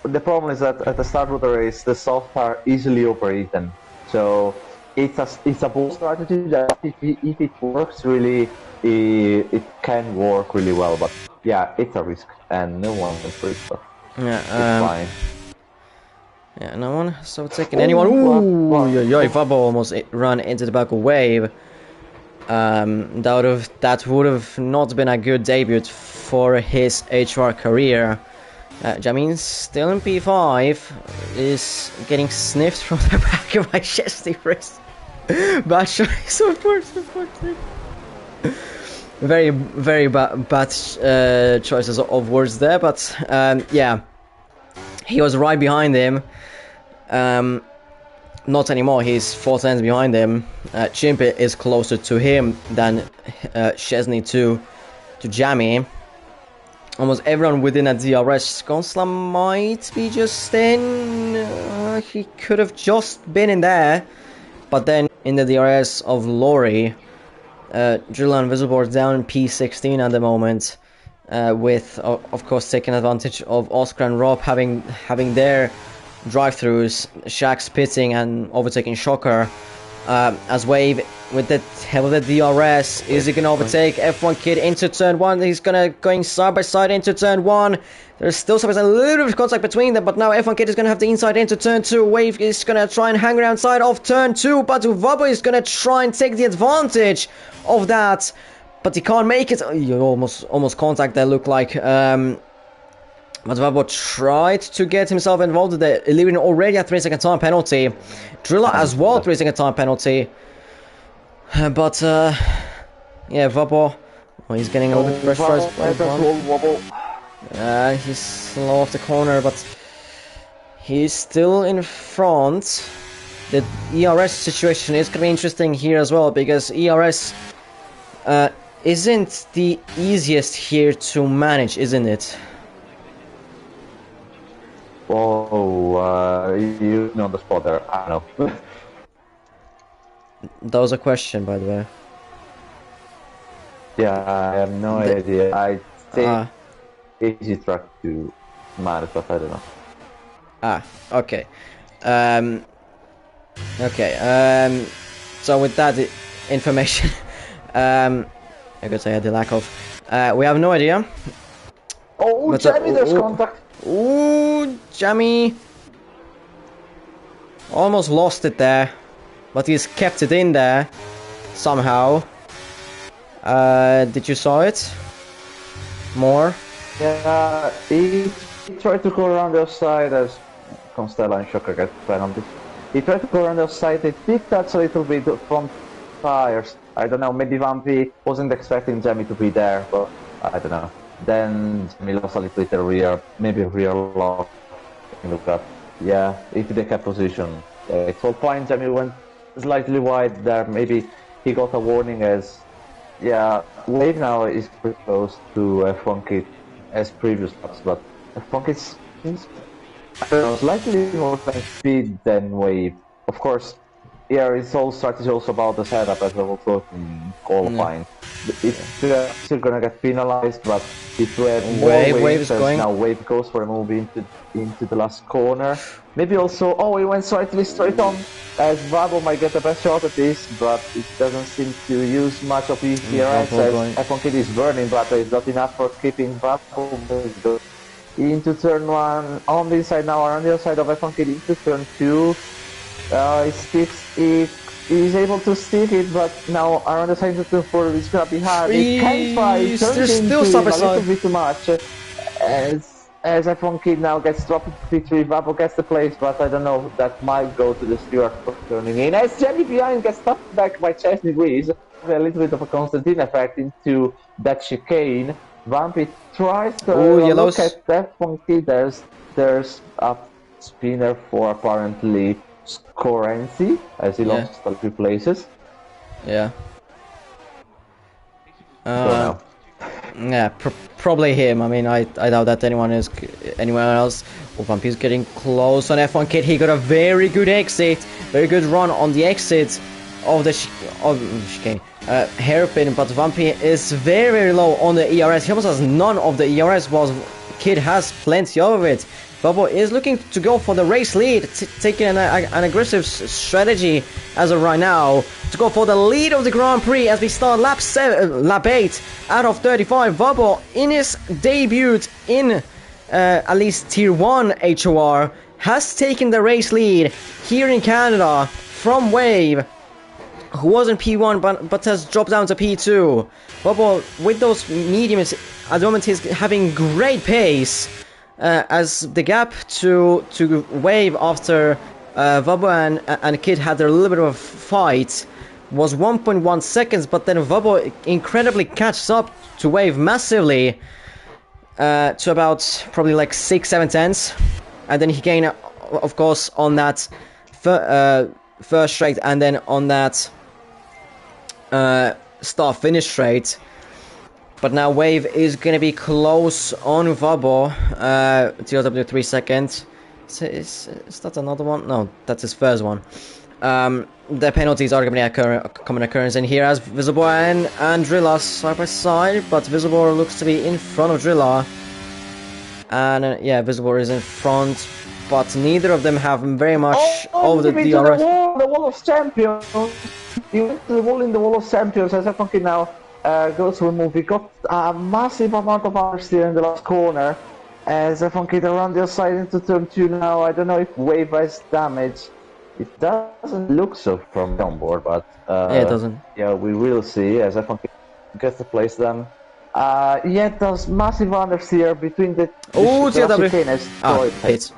the problem is that at the start of the race, the softs are easily overeaten. So it's a bold strategy that if it works really, it can work really well. But yeah, it's a risk, and no one wants risk. But yeah, it's fine. Yeah, no one so taking anyone. Ooh, Vabo almost ran into the back of Wave. That would have not been a good debut for his HR career. Jammy still in P5 is getting sniffed from the back of my chesty wrist. Bad choice of words. Very, very bad choices of words there, but yeah, he was right behind him. Not anymore. He's 4 tenths behind him. Chimpy is closer to him than Chesney to Jammy. Almost everyone within a DRS. Gonzla might be just in. He could have just been in there. But then in the DRS of Laurie, Drill and VisileBoar down in P16 at the moment. With, of course, taking advantage of Oscar and Rob having their drive-throughs. Shax pitting and overtaking Shocker. As Wave with the help of the DRS, is he gonna overtake F1 Kid into turn 1? He's going side by side into turn 1. There's still a little bit of contact between them, but now F1 Kid is gonna have the inside into turn 2. Wave is gonna try and hang around side of turn 2, but Vabo is gonna try and take the advantage of that, but he can't make it. You almost contact there, look like. But Vabo tried to get himself involved with the leaving already a 3-second time penalty. Driller as well, 3-second time penalty. But yeah, Vabo, he's getting a little bit pressurized. He's slow off the corner, but he's still in front. The ERS situation is going to be interesting here as well, because ERS isn't the easiest here to manage, isn't it? Oh, you know the spot there. I don't know. That was a question, by the way. Yeah, I have no idea. I think easy track to manage, but I don't know. Okay. So with that information, I guess I had the lack of. We have no idea. Oh, Jammy, there's contact. Ooh, Jammy almost lost it there, but he's kept it in there somehow. Did you saw it? More? Yeah, he tried to go around the outside as Constella and Shocker get penalties. He tried to go around the outside. They did touch a little bit from tires. I don't know, maybe Vampy wasn't expecting Jammy to be there, but I don't know. Then Jammy lost a little bit the rear, maybe rear lock. Look up. Yeah, if they kept position. It's all fine. Jammy went slightly wide there. Maybe he got a warning as, yeah, Wave now is pretty close to F1 Kid as previous laps, but F1 Kid's I don't know, slightly more speed than Wave. Of course, yeah, it's all strategy also about the setup as I was talking qualifying. It's still gonna get penalized, but if we have more Wave is as going. now Wave goes for a move into the last corner. Maybe also, oh, he went straight on, as Vabo might get the best shot at this, but it doesn't seem to use much of his DRS as F1 Kid is burning, but it's not enough for keeping Vabo into turn 1, on the inside now, on the other side of F1 Kid into turn 2. He's able to stick it, but now around the side of turn 4 it's gonna be hard. It can try, turns into him a little bit too much. As F1 Kid now gets dropped to P3, Vabo gets the place, but I don't know, that might go to the steward for turning in. As Jammy behind gets stopped back by Chesney Grease, a little bit of a Constantine effect into that chicane. Vampy tries to look at F1 Kid. There's a spinner for apparently Scorency, as he lost a few places. Yeah. Yeah, probably him. I mean, I doubt that anyone else. Oh, Vampy's getting close on F1 Kid. He got a very good exit, very good run on the exit of the chicane. Hairpin, but Vampy is very low on the ERS. He almost has none of the ERS, while Kid has plenty of it. Bubble is looking to go for the race lead, taking an aggressive strategy as of right now to go for the lead of the Grand Prix as we start lap 8 out of 35. Bubble in his debut in at least Tier 1 HOR has taken the race lead here in Canada from Wave, who was in P1 but has dropped down to P2. Bubble with those mediums at the moment is having great pace. As the gap to Wave after Vabo and Kid had a little bit of a fight was 1.1 seconds, but then Vabo incredibly catches up to Wave massively to about probably like 6-7 tenths, and then he gained, of course, on that first straight, and then on that start-finish straight. But now Wave is going to be close on Vabo. TOW 3 seconds. Is that another one? No, that's his first one. The penalties are going to be a common occurrence in here as VisileBoar and Drilla side by side. But VisileBoar looks to be in front of Drilla. And yeah, VisileBoar is in front. But neither of them have very much of the DRS. The wall of champions. You went to the wall in the wall of champions as I fucking now. Goes to a move. We got a massive amount of understeer in the last corner as F1 Kid around the other side into turn 2 now. I don't know if Wave has damage. It doesn't look so from the onboard, but yeah, it doesn't. Yeah, we will see as F1 Kid gets the place then. Yet there's massive understeer between the TOW. Hits.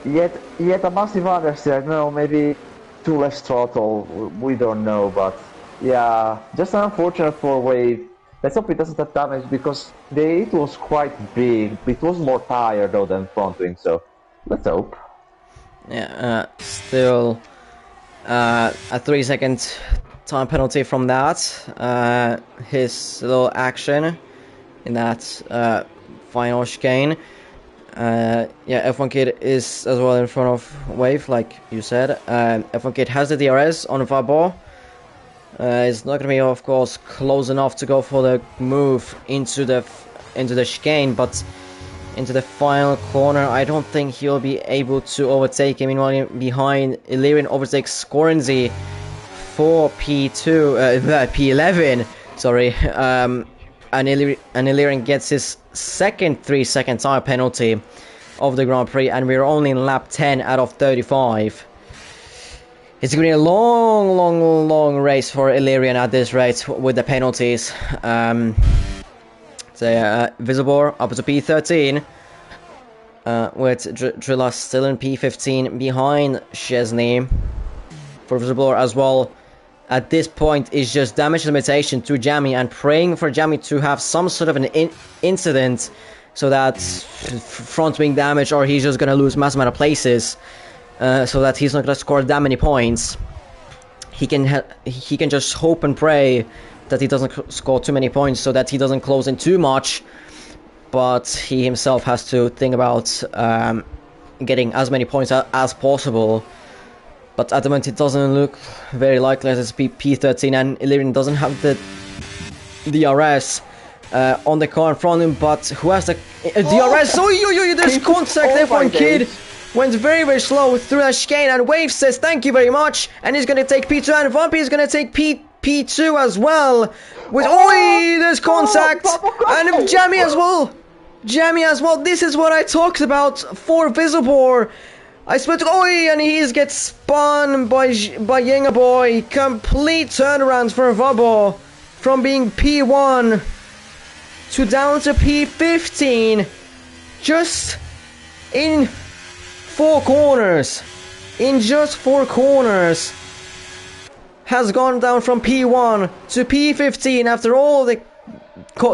Yet a massive understeer. No, maybe too less throttle, we don't know, but yeah, just unfortunate for Wave. Let's hope it doesn't have damage because the 8 was quite big. It was more tire though than front wing, so let's hope. Yeah, still a 3-second time penalty from that. His little action in that final chicane. Yeah, F1 Kid is as well in front of Wave, like you said. F1 Kid has the DRS on Vabo. It's not going to be, of course, close enough to go for the move into the chicane, but into the final corner, I don't think he'll be able to overtake him. Meanwhile, behind, Illyrian overtakes Scorenzy for P11. Sorry. And Illyrian gets his second 3-second time penalty of the Grand Prix, and we're only in lap 10 out of 35. It's going to be a long race for Illyrian at this rate with the penalties. VisileBoar up to P13, with Drilla still in P15 behind Chesney. For VisileBoar as well, at this point is just damage limitation to Jammy and praying for Jammy to have some sort of an incident so that front wing damage, or he's just going to lose massive amount of places, so that he's not going to score that many points. He can just hope and pray that he doesn't score too many points so that he doesn't close in too much. but he himself has to think about getting as many points as possible. But at the moment, it doesn't look very likely as it's P13, and Illyrian doesn't have the DRS on the car in front of him. But who has the DRS? Oh, there's contact. F1 Kid went very, very slow through that chicane, and Wave says thank you very much, and he's going to take P2, and Vampy is going to take P2 as well. With there's contact, and Jammy as well. Jammy as well. This is what I talked about for VisileBoar. I split and he gets spun by Yenga Boy. Complete turnaround for Vabo from being P1 to down to P15 just in 4 corners. In just 4 corners has gone down from P1 to P15 after all the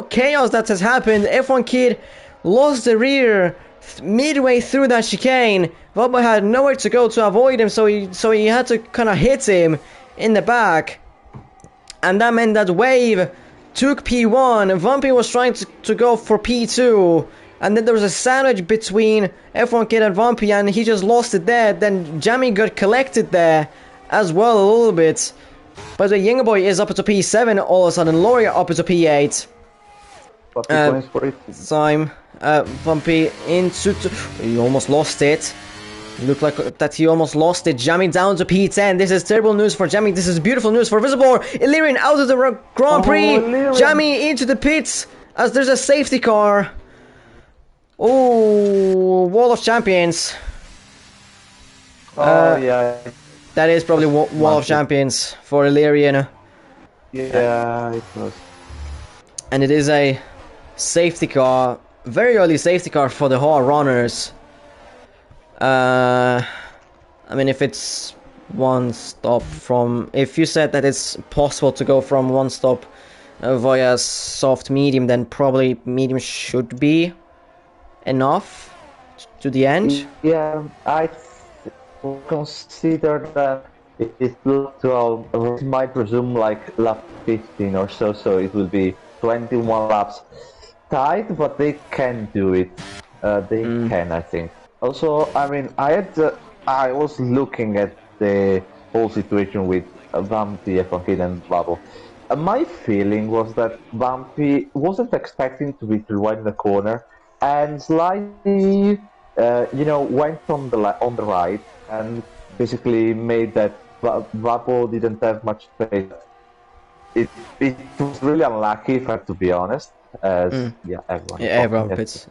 chaos that has happened. F1 Kid lost the rear midway through that chicane. Vabo had nowhere to go to avoid him, so he had to kind of hit him in the back, and that meant that Wave took P1. Vampy was trying to go for P2, and then there was a sandwich between F1 Kid and Vampy, and he just lost it there. Then Jammy got collected there as well a little bit. But the Yenga Boy is up to P7 all of a sudden. Laurie up to P8. Time. Vampy into... He almost lost it. Looked like that he almost lost it. Jammy down to P10. This is terrible news for Jammy. This is beautiful news for VisileBoar. Illyrian out of the Grand Prix. Jammy into the pits as there's a safety car. Oh, Wall of Champions. Yeah. That is probably Wall of Champions for Illyrian. Yeah, it was. And it is a safety car. Very early safety car for the Hall runners. I mean, if it's one stop from... If you said that it's possible to go from one stop via soft medium, then probably medium should be enough to the end. Yeah, I consider that it might resume like lap 15 or so, so it will be 21 laps tight, but they can do it. They can, I think. Also, I mean, I was looking at the whole situation with Vampy, F1 Kid, and Vabo. My feeling was that Vampy wasn't expecting to be too wide in the corner, and slightly, went on the right, and basically made that Vabo didn't have much space. It was really unlucky, if I have to be honest. Everyone pits.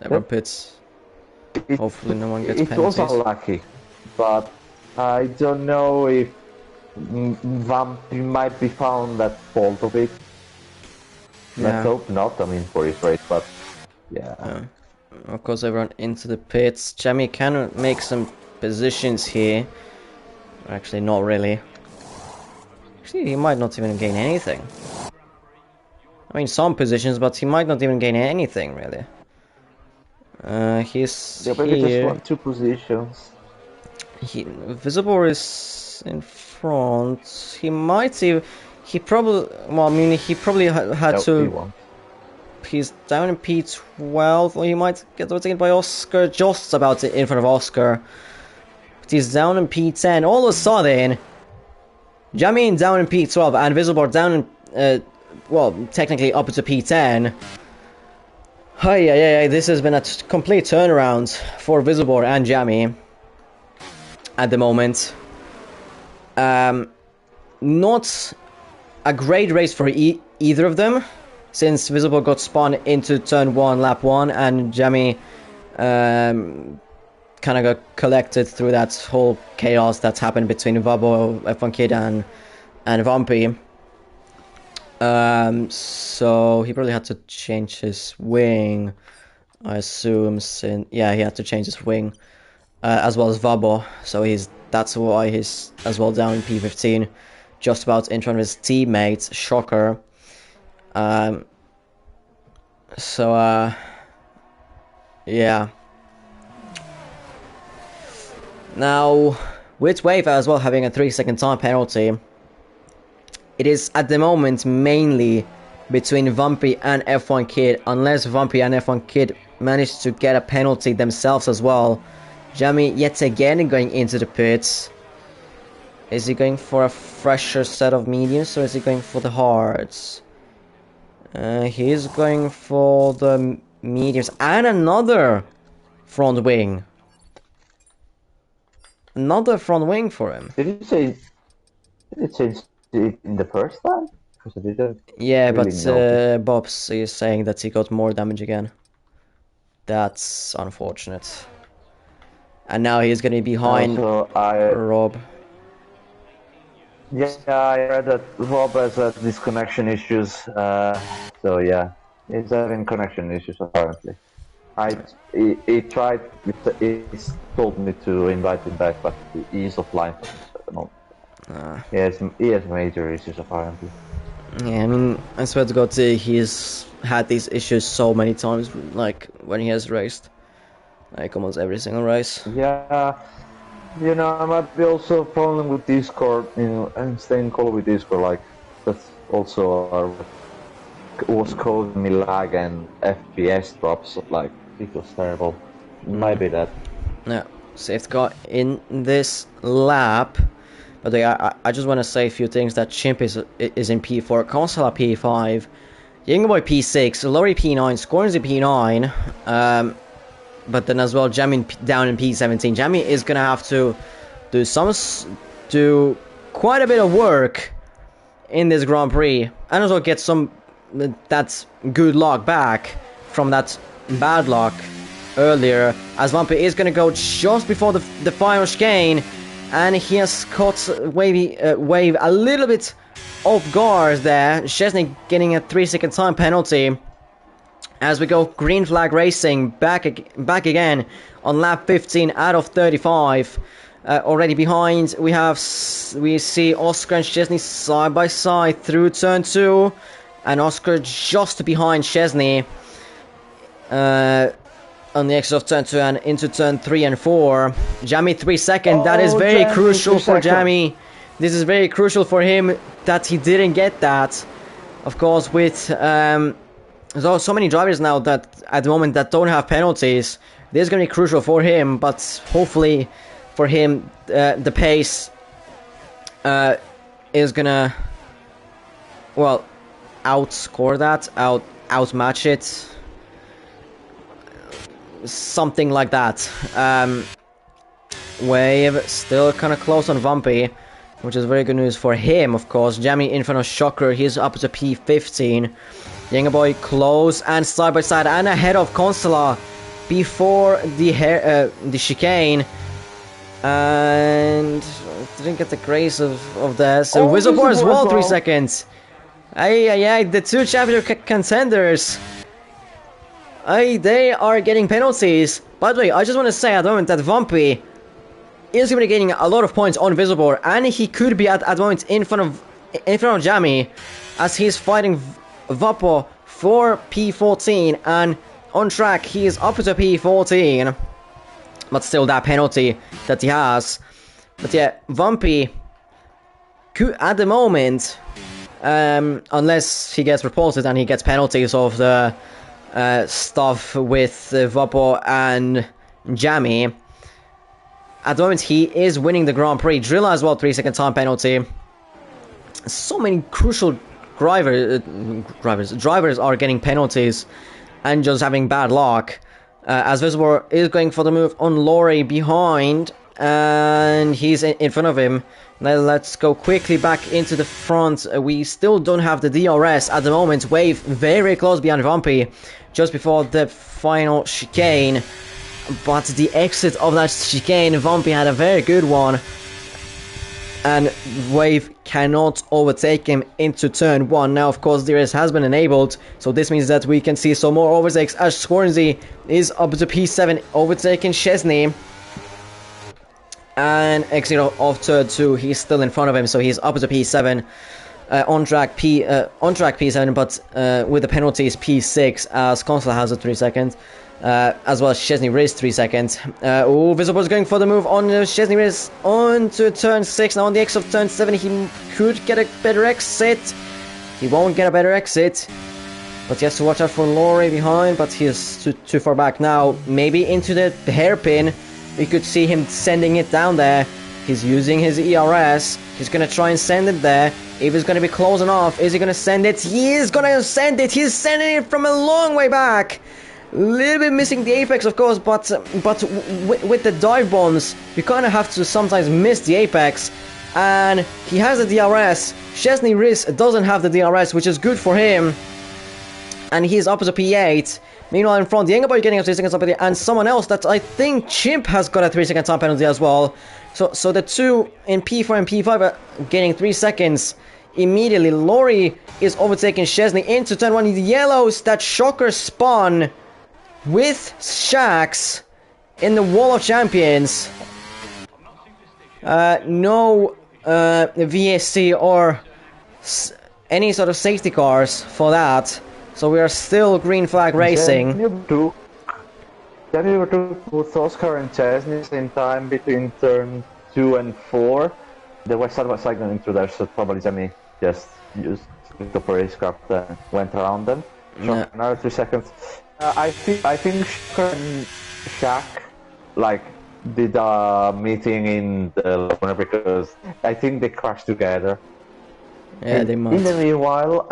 Hopefully no one gets penalties. It was unlucky, but I don't know if Vampy might be found at fault of it. Yeah. Let's hope not, I mean, for his race, but yeah. Of course, everyone into the pits. Jammy can make some positions here. Actually, not really. Actually, he might not even gain anything. I mean, some positions, but he might not even gain anything, really. He's maybe here. Just 2 positions. VisileBoar is in front. He might see. He probably. Well, I mean, he probably had to. P1. He's down in P12, or he might get overtaken by Oscar. Just about in front of Oscar. But he's down in P10. All of a sudden, Jammy down in P12 and VisileBoar down in. Well, technically up to P10. This has been a complete turnaround for VisileBoar and Jammy at the moment. Not a great race for either of them, since VisileBoar got spun into turn 1, lap 1, and Jammy kind of got collected through that whole chaos that's happened between Vabo, F1 Kid, and Vampy. So he probably had to change his wing, I assume. He had to change his wing, as well as Vabo. So that's why he's as well down in P15, just about in front of his teammates. Shocker. Yeah. Now, with Wave as well having a 3-second time penalty, it is at the moment mainly between Vampy and F1 Kid, unless Vampy and F1 Kid managed to get a penalty themselves as well. Jammy yet again going into the pits. Is he going for a fresher set of mediums or is he going for the hards? He's going for the mediums and another front wing. Another front wing for him. Did you change it in the first time? Because I didn't. Yeah, really but Bobs is saying that he got more damage again. That's unfortunate. And now he's gonna be behind Rob. Yeah, I read that Rob has disconnection issues. So yeah, he's having connection issues apparently. He tried. He told me to invite him back, but he's offline at the moment. He has major issues apparently. Yeah, I mean, I swear to God, he's had these issues so many times. Like when he has raced, like almost every single race. Yeah. You know, I might be also falling with Discord, you know, and staying cold with Discord, like, that's also was causing me lag and FPS drops, like, it was terrible. Might be that. Yeah, safe car in this lap. But I just want to say a few things that Chimp is in P4, Consola P5, Youngboy P6, Lorry P9, Scorns P9, but then as well Jammy down in P17. Jammy is gonna have to do quite a bit of work in this Grand Prix, and also get some that good luck back from that bad luck earlier, as Vampy is gonna go just before the final chicane, and he has caught Wave a little bit off guard there. Chesney getting a 3-second time penalty. As we go green flag racing back again on lap 15 out of 35. Already behind we see Oscar and Chesney side by side through turn 2, and Oscar just behind Chesney on the exit of turn 2 and into turn 3 and 4. Jammy 3 second. That is very crucial for Jammy. This is very crucial for him that he didn't get that. Of course, with there's so many drivers now that at the moment that don't have penalties. This is going to be crucial for him, but hopefully for him the pace is gonna, well, outscore that, outmatch it, something like that. Wave still kind of close on Vampy, which is very good news for him, of course. Jammy in front of Shocker, he's up to P15. Younger Boy close and side by side and ahead of Consola before the chicane, and didn't get the grace of that. So VisileBoar as well, 3 seconds. Ay, the two championship contenders. They are getting penalties. By the way, I just want to say at the moment that Vampy is going to be getting a lot of points on VisileBoar, and he could be at the moment in front of Jammy, as he's fighting Vapo for P14, and on track he is up to P14, but still that penalty that he has. But yeah, Vampy could at the moment, unless he gets reported and he gets penalties of the stuff with Vapo and Jammy, at the moment he is winning the Grand Prix. Drilla as well, 3-second time penalty. So many crucial drivers are getting penalties and just having bad luck. As VisileBoar is going for the move on Laurie behind, and he's in front of him. Now let's go quickly back into the front. We still don't have the DRS at the moment. Wave very close behind Vampy just before the final chicane, but the exit of that chicane, Vampy had a very good one, and Wave cannot overtake him into turn 1. Now, of course, DRS has been enabled, so this means that we can see some more overtakes as Scornsy is up to P7, overtaking Chesney. And exit of turn 2, he's still in front of him, so he's up to P7. On track P7, but with the penalties P6, as Consola has a 3 seconds. As well as Chesney Riz 3 seconds. VisileBoar's going for the move on Chesney Riz on to turn 6. Now on the exit of turn 7, he could get a better exit. He won't get a better exit, But he has to watch out for Laurie behind, but he is too far back now. Maybe into the hairpin. We could see him sending it down there. He's using his ERS. He's gonna try and send it there. If it's gonna be close enough, is he gonna send it? He is gonna send it. He's sending it from a long way back. A little bit missing the apex, of course, but with the dive bombs, you kind of have to sometimes miss the apex. And he has the DRS. Chesney Riss doesn't have the DRS, which is good for him. And he's up as a P8. Meanwhile, in front, the Yenga Boy getting a 3 second time penalty, and someone else that I think Chimp has got a 3 second time penalty as well. So the two in P4 and P5 are getting 3 seconds immediately. Laurie is overtaking Chesney into turn 1. The yellows, that shocker spun with Shax in the Wall of Champions. No VSC or any sort of safety cars for that. So we are still green flag racing. Then you took both Oscar and Chesney same time between turn 2 and 4. They were side by side going through there, so probably Jammy just used the racecraft and went around them. So another 3 seconds. I think Shaka and Shaq like did a meeting in the corner because I think they crashed together. Yeah, they must. In the meanwhile,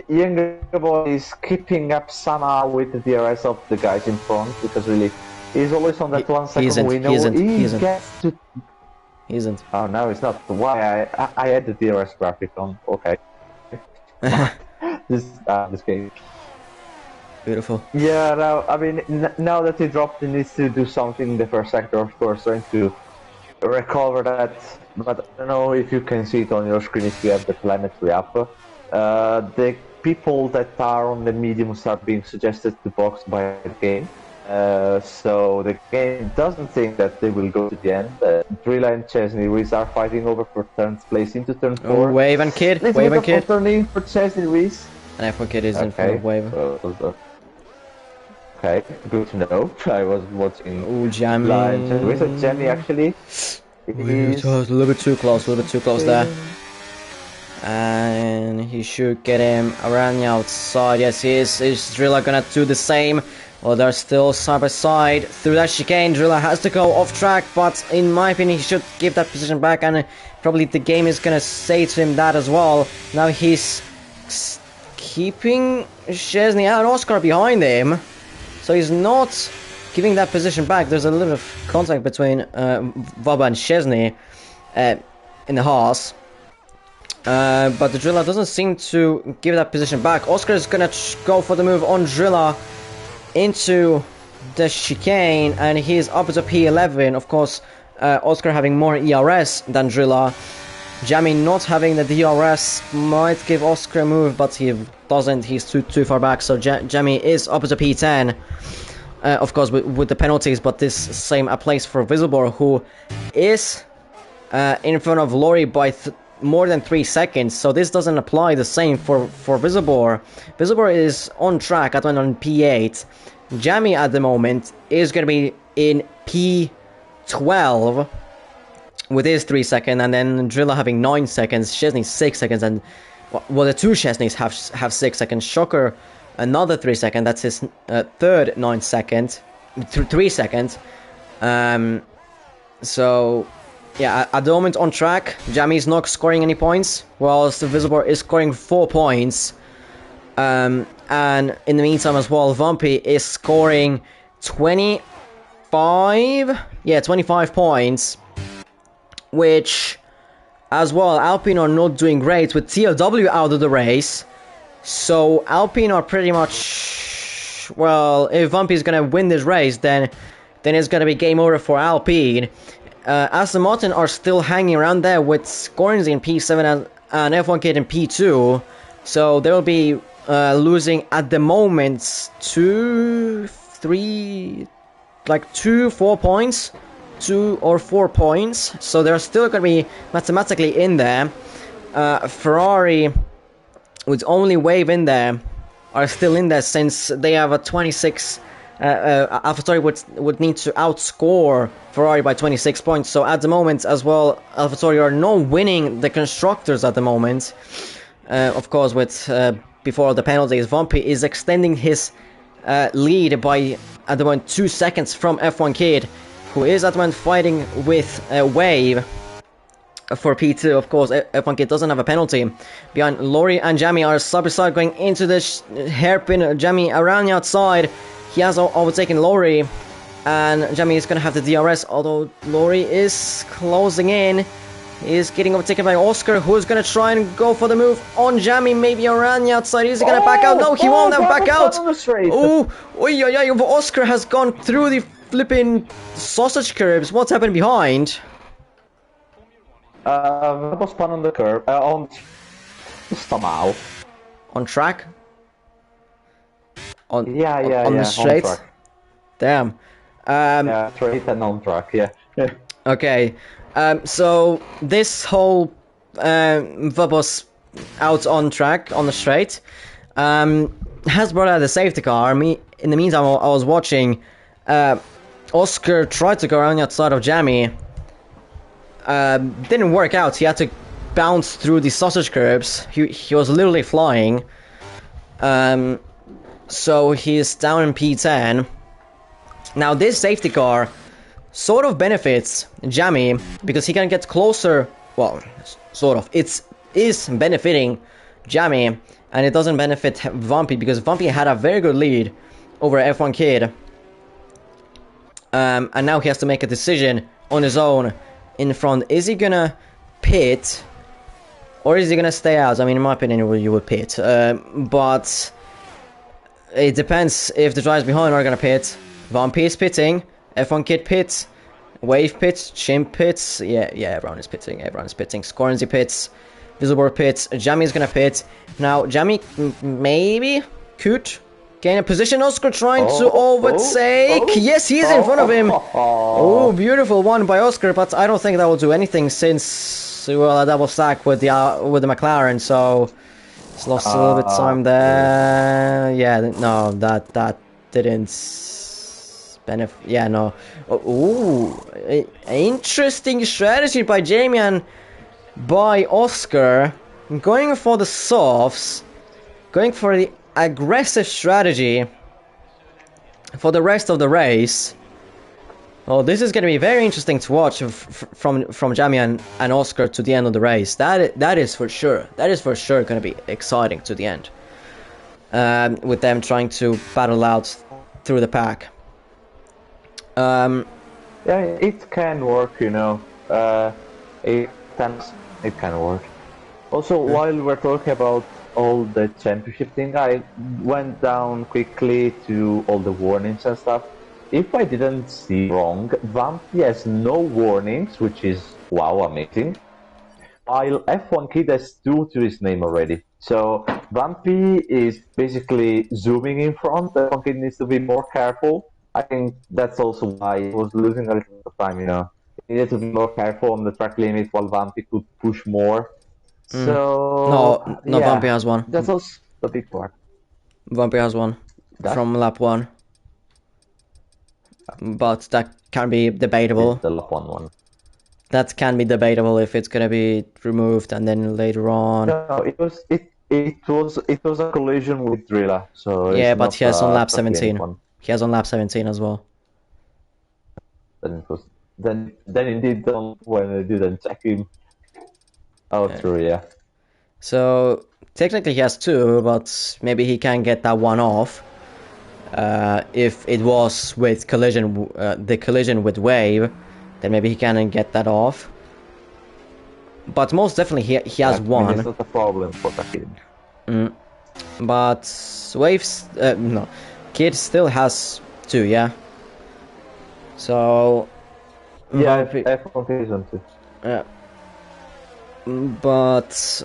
Younger Boy is keeping up somehow with the DRS of the guys in front because really he's always on that 1 second window. He gets to. He isn't. Oh no, it's not. Why I had the DRS graphic on. Okay. this game. Beautiful. Yeah, now I mean now that he dropped, he needs to do something in the first sector, of course, trying to recover that. But I don't know if you can see it on your screen if you have the telemetry up. The people that are on the mediums are being suggested to box by the game. So the game doesn't think that they will go to the end. Drilla and Chesney Reese are fighting over for turns place into turn 4. Oh, Wave and Kid. Wave and Kid. Turning for Chesney Reese. And F1 Kid is in front of Wave. Okay, good to know. I was watching. Oh, Jammy. Jammy actually. A little bit too close. There. And he should get him around the outside. Yes, he is. Is Drilla gonna do the same? Well, they're still side by side through that chicane. Drilla has to go off track, but in my opinion, he should give that position back, and probably the game is gonna say to him that as well. Now he's keeping Chesney and Oscar behind him, so he's not giving that position back. There's a little bit of contact between Vaba and Chesney in the Haas. But the Drilla doesn't seem to give that position back. Oscar is gonna go for the move on Drilla into the chicane, and he's up to P11. Of course, Oscar having more ERS than Drilla. Jammy not having the DRS might give Oscar a move, but he doesn't. He's too far back. So Jammy is up to P10. Of course, with the penalties, but this same applies for VisileBoar, who is in front of Laurie by more than 3 seconds, so this doesn't apply the same for VisileBoar. VisileBoar is on track at the moment on P8. Jammy at the moment is going to be in P12 with his 3 seconds, and then Drilla having 9 seconds, Chesney 6 seconds, and well, the two Chesneys have 6 seconds. Shocker another 3 seconds. That's his third 9 seconds, 3 seconds. So. Yeah, at the moment on track, Jammy is not scoring any points, whilst VisileBoar is scoring 4 points. And in the meantime as well, Vumpy is scoring 25 points, which as well, Alpine are not doing great with TLW out of the race. So Alpine are pretty much, well, if Vumpy is going to win this race, then it's going to be game over for Alpine. Aston Martin are still hanging around there with Scorns in P7 and F1 Kid in P2. So they'll be losing at the moment 2 or 4 points. So they're still going to be mathematically in there. Ferrari, with only Wave in there, are still in there since they have a 26. AlphaTauri would need to outscore Ferrari by 26 points. So at the moment as well, AlphaTauri are not winning the constructors at the moment. Of course, with before the penalties. Vampy is extending his lead by at the moment 2 seconds from F1 Kid, who is at the moment fighting with Wave for P2. Of course, F1 Kid doesn't have a penalty. Behind, Laurie and Jammy are side by side going into the hairpin. Jammy around the outside. He has overtaken Laurie, and Jammy is going to have the DRS, although Laurie is closing in. He's getting overtaken by Oscar, who's going to try and go for the move on Jammy, maybe around the outside. Is he going to back out? No, he won't have back out. Oh, Oscar has gone through the flipping sausage curbs. What's happened behind? That was spun on the curb, on somehow. On track? On the straight? On track. Damn. Yeah, straight and on track, yeah. Okay. So this whole was out on track, on the straight, has brought out the safety car. In the meantime, I was watching, Oscar tried to go around the outside of Jammy. Didn't work out. He had to bounce through the sausage curbs. He was literally flying. So he's down in P10. Now this safety car sort of benefits Jammy because he can get closer. Well, sort of. It is benefiting Jammy, and it doesn't benefit Vampy because Vampy had a very good lead over F1 Kid. And now he has to make a decision on his own in front. Is he gonna pit, or is he gonna stay out? I mean, in my opinion, you would pit, but it depends if the drivers behind are gonna pit. Vampy is pitting, F1 Kid pits, Wave pits, Chimp pits, yeah, everyone is pitting, Scornsy pits, VisileBoar pits, Jammy is gonna pit. Now, Jammy maybe could gain a position. Oscar trying to overtake. Yes, he is in front of him. Oh, beautiful one by Oscar, but I don't think that will do anything since, well, a double stack with the McLaren, so it's lost a little bit of time there. Yeah, no, that didn't benefit. Yeah, no. Interesting strategy by Jamie and by Oscar, going for the softs, going for the aggressive strategy for the rest of the race. Oh, this is going to be very interesting to watch from Jamie and Oscar to the end of the race. That is for sure. That is for sure going to be exciting to the end. With them trying to battle out through the pack. Yeah, it can work, you know. It can work. Also, while we're talking about all the championship thing, I went down quickly to all the warnings and stuff. If I didn't see wrong, Vampy has no warnings, which is, wow, amazing. While F1 Kid has 2 to his name already. So Vampy is basically zooming in front. F1 Kid needs to be more careful. I think that's also why he was losing a little bit of time, you know. He needed to be more careful on the track limit while Vampy could push more. So no, yeah, Vampy has one. That's also the big part. Vampy has one from lap 1, but that can be debatable. It's the lap 1. That can be debatable if it's gonna be removed and then later on. No, it was a collision with Drilla. So yeah, but he has on lap 17. He has on lap 17 as well. Then indeed when I didn't check him. Oh, true, yeah. So technically he has 2, but maybe he can get that one off. If it was with collision, the collision with Wave, then maybe he can get that off. But most definitely he has one. It's not a problem for the kid. But Wave's no, Kid still has 2, yeah. So yeah, F1 is on 2. Yeah. But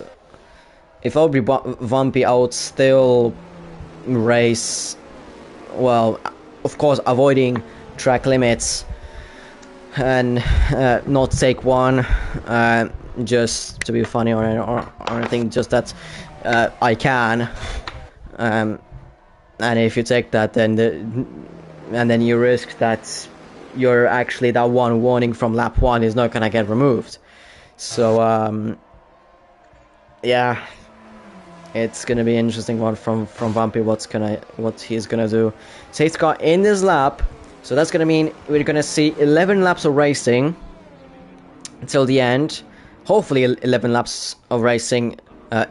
if I would be Vampy, I would still race, well, of course, avoiding track limits and not take one just to be funny or anything, just that I can. And if you take that, then you risk that you're actually that one warning from lap 1 is not gonna get removed. So yeah, It's gonna be an interesting one from Vampy. What he's gonna do. Safety car in this lap, so that's gonna mean we're gonna see 11 laps of racing until the end. Hopefully 11 laps of racing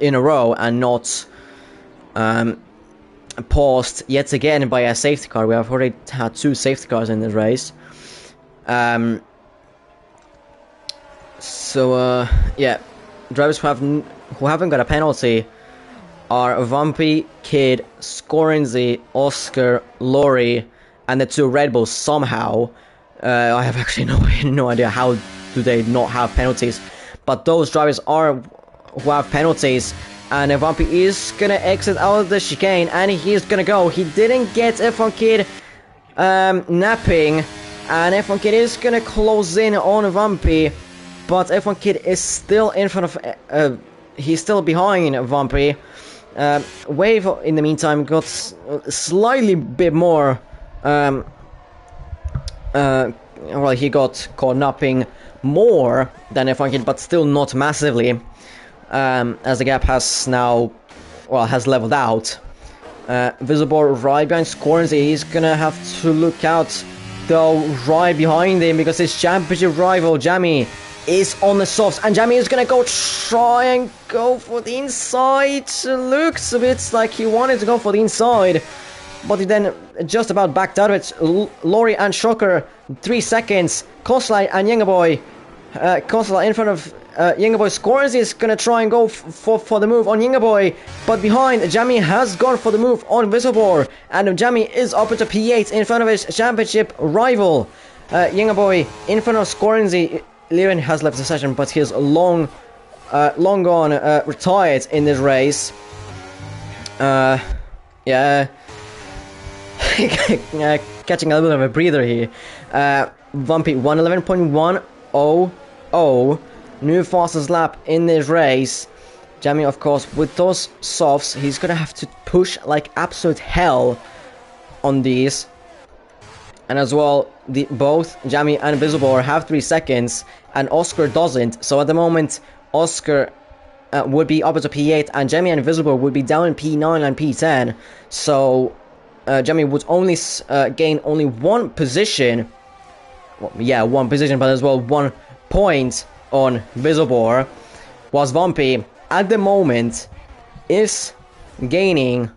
in a row and not paused yet again by a safety car. We have already had 2 safety cars in this race. Yeah, drivers who haven't got a penalty are Vampy, Kid, Scorenzy, Oscar, Laurie, and the 2 Red Bulls somehow. I have actually no idea how do they not have penalties, but those drivers are who have penalties. And Vampy is gonna exit out of the chicane, and he's gonna go. He didn't get F1 Kid napping, and F1 Kid is gonna close in on Vampy, but F1 Kid is still in front of. He's still behind Vampy. Wave in the meantime got slightly bit more. Well, he got caught napping more than F1 Kid, but still not massively. As the gap has now, well, has leveled out. VisileBoar right behind Scorenzy. He's gonna have to look out, though, right behind him, because his championship rival, Jammy, is on the softs. And Jammy is gonna try and go for the inside. Looks a bit like he wanted to go for the inside, but he then just about backed out of it. Laurie and Shocker, 3 seconds. Kosla and Yengaboy. Kosla in front of Yengaboy. Scorenzy is gonna try and go for the move on Yengaboy, but behind, Jammy has gone for the move on VisileBoar, and Jammy is up into P8 in front of his championship rival. Yengaboy in front of Scorenzy. Levin has left the session, but he is long gone, retired in this race. Yeah. Catching a little bit of a breather here. Vampy 111.100, new fastest lap in this race. Jammy, of course, with those softs, he's gonna have to push like absolute hell on these. And as well, both Jammy and VisileBoar have 3 seconds, and Oscar doesn't. So at the moment, Oscar would be up to P8, and Jammy and VisileBoar would be down in P9 and P10. So Jammy would only gain only 1 position. Well, yeah, 1 position, but as well 1 point on VisileBoar. Was Vampy at the moment is gaining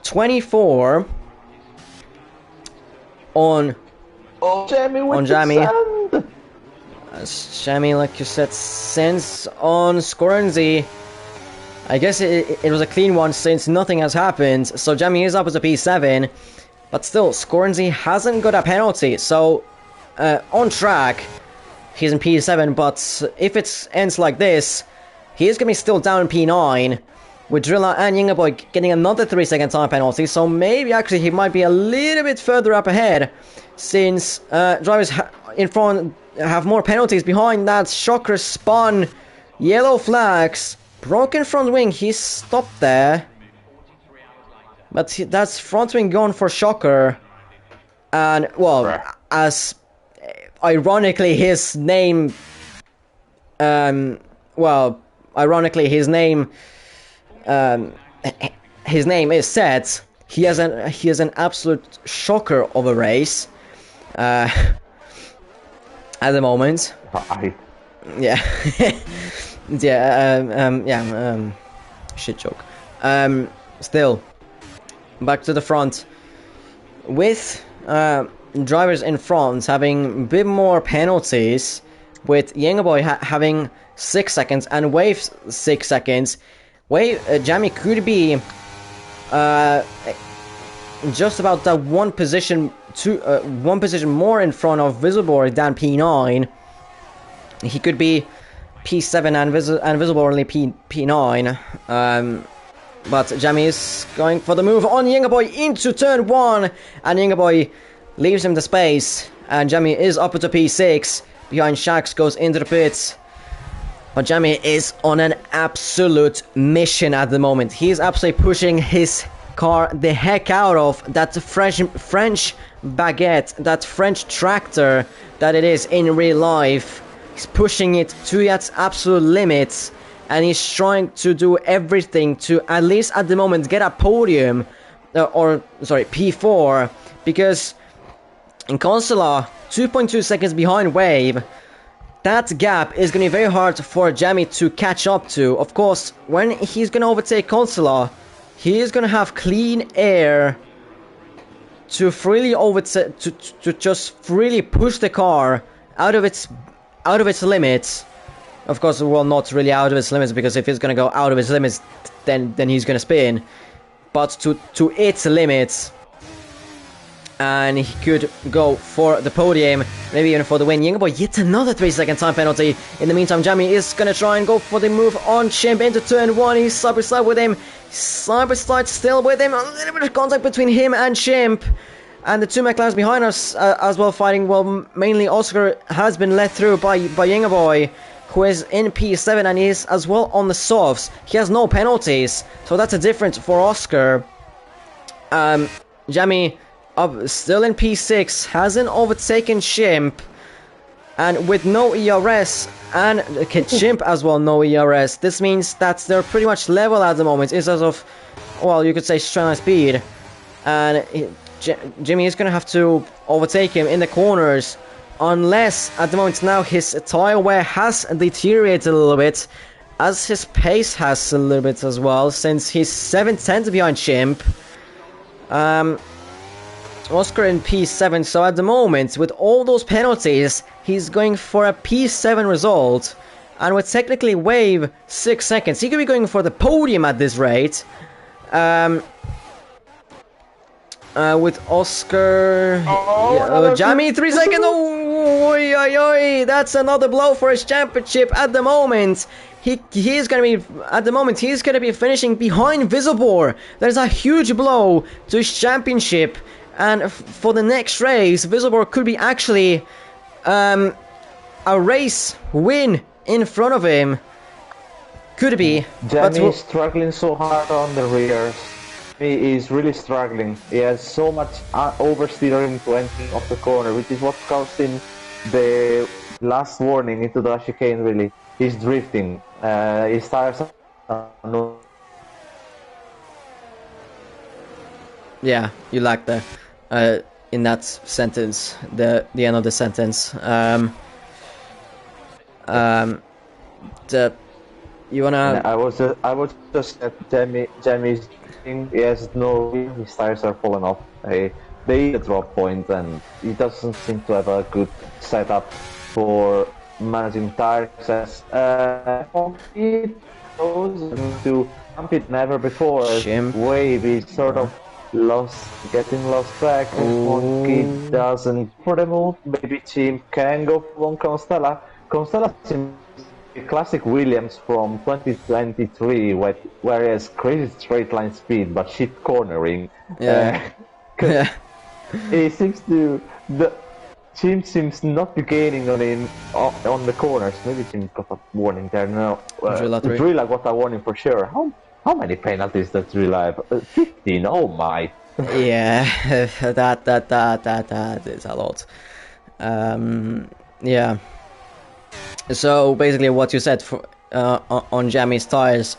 24 on Jammy. Jammy, like you said, since on Scorenzy. I guess it was a clean one since nothing has happened. So Jammy is up as a P7, but still Scorenzy hasn't got a penalty. So on track, he's in P7. But if it ends like this, he is gonna be still down in P9. With Drilla and Yengaboy getting another 3-second time penalty, so maybe actually he might be a little bit further up ahead, since drivers in front have more penalties behind. That Shocker spun, yellow flags, broken front wing, he stopped there, but that's front wing gone for Shocker, and well, as ironically his name, ironically his name is set. He has an absolute shocker of a race at the moment. Yeah. Shit joke. Still, back to the front with drivers in front having a bit more penalties, with Yengaboy having 6 seconds and Wave 6 seconds. Jammy could be just about that 1 position more in front of VisileBoar than P9. He could be P7 and VisileBoar only P9. But Jammy is going for the move on Yengaboy into turn 1, and Yengaboy leaves him the space, and Jammy is up to P6. Behind Shax goes into the pits. But Jammy is on an absolute mission at the moment. He is absolutely pushing his car the heck out of that French baguette, that French tractor that it is in real life. He's pushing it to its absolute limits, and he's trying to do everything to, at least at the moment, get a podium, sorry, P4, because in Consola, 2.2 seconds behind Wave, that gap is going to be very hard for Jammy to catch up to. Of course, when he's going to overtake Consola, he is going to have clean air to freely to just freely push the car out of its limits. Of course, well, not really out of its limits, because if he's going to go out of its limits, then he's going to spin. But to its limits, and he could go for the podium, maybe even for the win. Yingbo, yet another 3-second time penalty. In the meantime, Jammy is going to try and go for the move on Chimp into turn 1. He's side by side with him. Side by side still with him. A little bit of contact between him and Chimp. And the two McLarens behind us as well fighting. Well, mainly Oscar has been let through by Yingbo, who is in P7 and is as well on the softs. He has no penalties, so that's a difference for Oscar. Jammy still in P6, hasn't overtaken Chimp, and with no ERS, and Chimp as well, no ERS. This means that they're pretty much level at the moment, instead of, well, you could say straight line speed, and Jimmy is going to have to overtake him in the corners, unless at the moment now his tire wear has deteriorated a little bit, as his pace has a little bit as well, since he's 7/10 behind Chimp. Oscar in P7, so at the moment, with all those penalties, he's going for a P7 result, and with technically Wave 6 seconds, he could be going for the podium at this rate. With Oscar, Jammy 3 seconds, that's another blow for his championship at the moment. He's gonna be finishing behind VisileBoar. There's a huge blow to his championship. And for the next race, VisileBoar could be actually a race win in front of him. Could be. Jammy is struggling so hard on the rears. He is really struggling. He has so much oversteering to entering of the corner, which is what caused him the last warning into the chicane, really. He's drifting. His tires are no. Yeah, you lagged there. In that sentence, the end of the sentence. You wanna? I was just at Jammy's. He has no. His tires are falling off. They hit a drop point, and he doesn't seem to have a good setup for managing tires. He goes to pump it never before. Wave is sort of getting lost track. Monkey doesn't for the move. Maybe Chimp can go on Constella. Constella seems a classic Williams from 2023, where he has crazy straight line speed but shit cornering. Yeah. He seems to Chimp seems not be gaining on him on the corners. Maybe Chimp got a warning there. No, Drilla got a warning for sure. How many penalties does Drilla have? 15. Oh my. Yeah, that is a lot. Yeah. So basically, what you said for on Jammy's tires,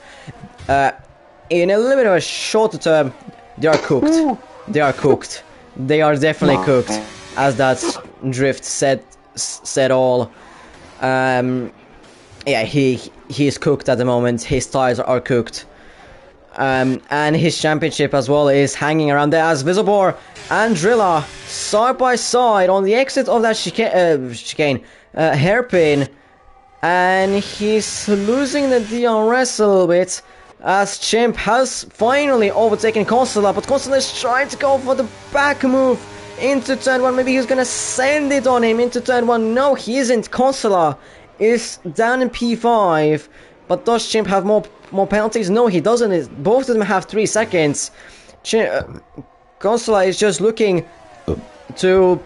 in a little bit of a shorter term, they are cooked. Ooh. They are cooked. They are definitely cooked, as that drift said all. Yeah, he's cooked at the moment. His tires are cooked. And his championship as well is hanging around there, as VisileBoar and Drilla side by side on the exit of that chicane, hairpin, and he's losing the DRS a little bit, as Chimp has finally overtaken Constella, but Constella is trying to go for the back move into turn 1. Maybe he's gonna send it on him into turn 1. No, he isn't. Constella is down in P5, but does Chimp have more penalties? No, he doesn't. Both of them have 3 seconds. Constella is just looking to,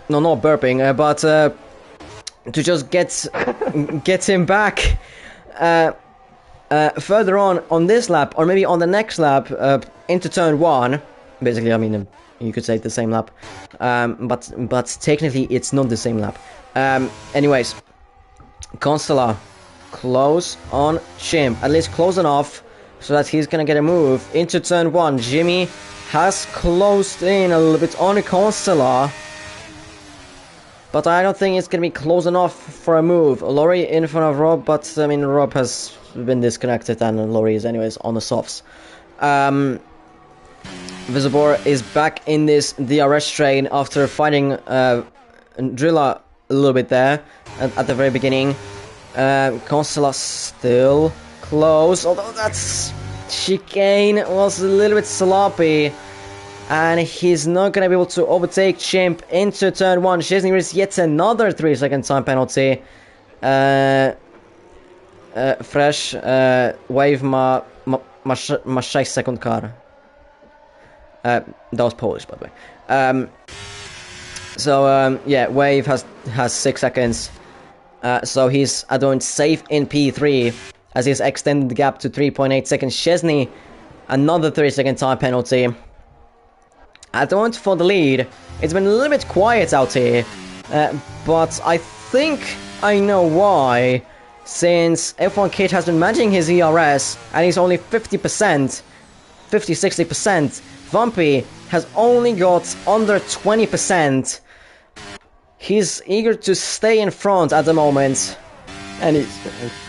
no, not burping, but to just get him back further on this lap, or maybe on the next lap, into turn 1. Basically, I mean, you could say the same lap, but technically it's not the same lap. Anyways, Constella close on Chimp, at least close enough so that he's gonna get a move into turn 1. Jimmy has closed in a little bit on Constella, but I don't think it's gonna be close enough for a move. Laurie in front of Rob, but I mean Rob has been disconnected and Laurie is anyways on the softs. VisileBoar is back in this DRS train after fighting Drilla a little bit there at the very beginning. Constella still close, although that's chicane was a little bit sloppy, and he's not gonna be able to overtake Chimp into turn 1. Chesney is yet another 3-second time penalty. Fresh Wave ma 6 sekund kar. That was Polish, by the way. Yeah, Wave has 6 seconds. So he's doing safe in P3 as he's extended the gap to 3.8 seconds. Chesney, another 3-second time penalty. At the moment for the lead, it's been a little bit quiet out here, but I think I know why. Since F1 Kid has been managing his ERS and he's only 50%, 50-60%, Vampy has only got under 20%. He's eager to stay in front at the moment, and he's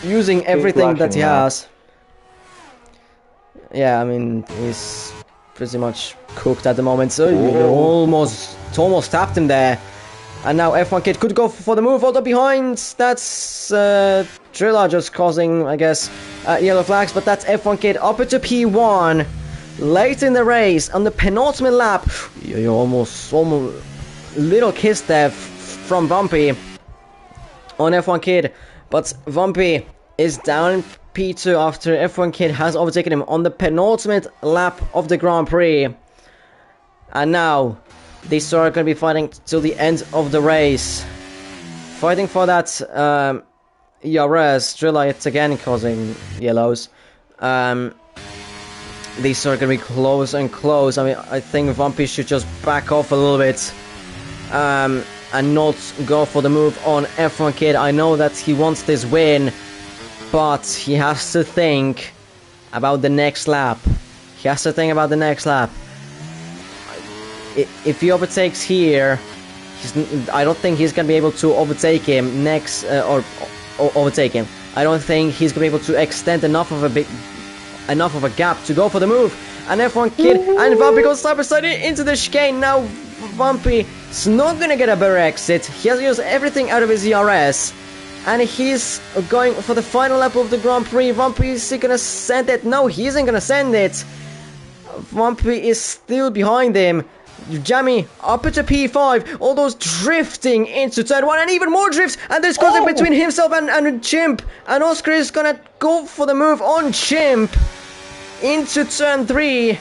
using everything that he has. Yeah, I mean, he's pretty much cooked at the moment, so you almost tapped him there. And now F1 Kid could go for the move, although behind, that's Drilla just causing, I guess, yellow flags, but that's F1 Kid up into P1. Late in the race, on the penultimate lap, you almost little kiss there from Vampy on F1 Kid, but Vampy is down in P2 after F1 Kid has overtaken him on the penultimate lap of the Grand Prix. And now these two are going to be fighting till the end of the race, fighting for that ERS. Drilla yet again causing yellows. These are going to be close and close. I mean, I think Vampy should just back off a little bit and not go for the move on F1 Kid. I know that he wants this win, but he has to think about the next lap. He has to think about the next lap. If he overtakes here, I don't think he's going to be able to overtake him next, or overtake him. I don't think he's going to be able to extend enough of a gap to go for the move. And F1 Kid and Vampy goes side by side into the chicane. Now Vampy is not gonna get a better exit. He has used everything out of his ERS, and he's going for the final lap of the Grand Prix. Vampy, is he gonna send it? No, he isn't gonna send it. Vampy is still behind him. Jammy up into P5, all those drifting into turn 1, and even more drifts, and there's contact between himself and Chimp, and Oscar is gonna go for the move on Chimp into turn 3,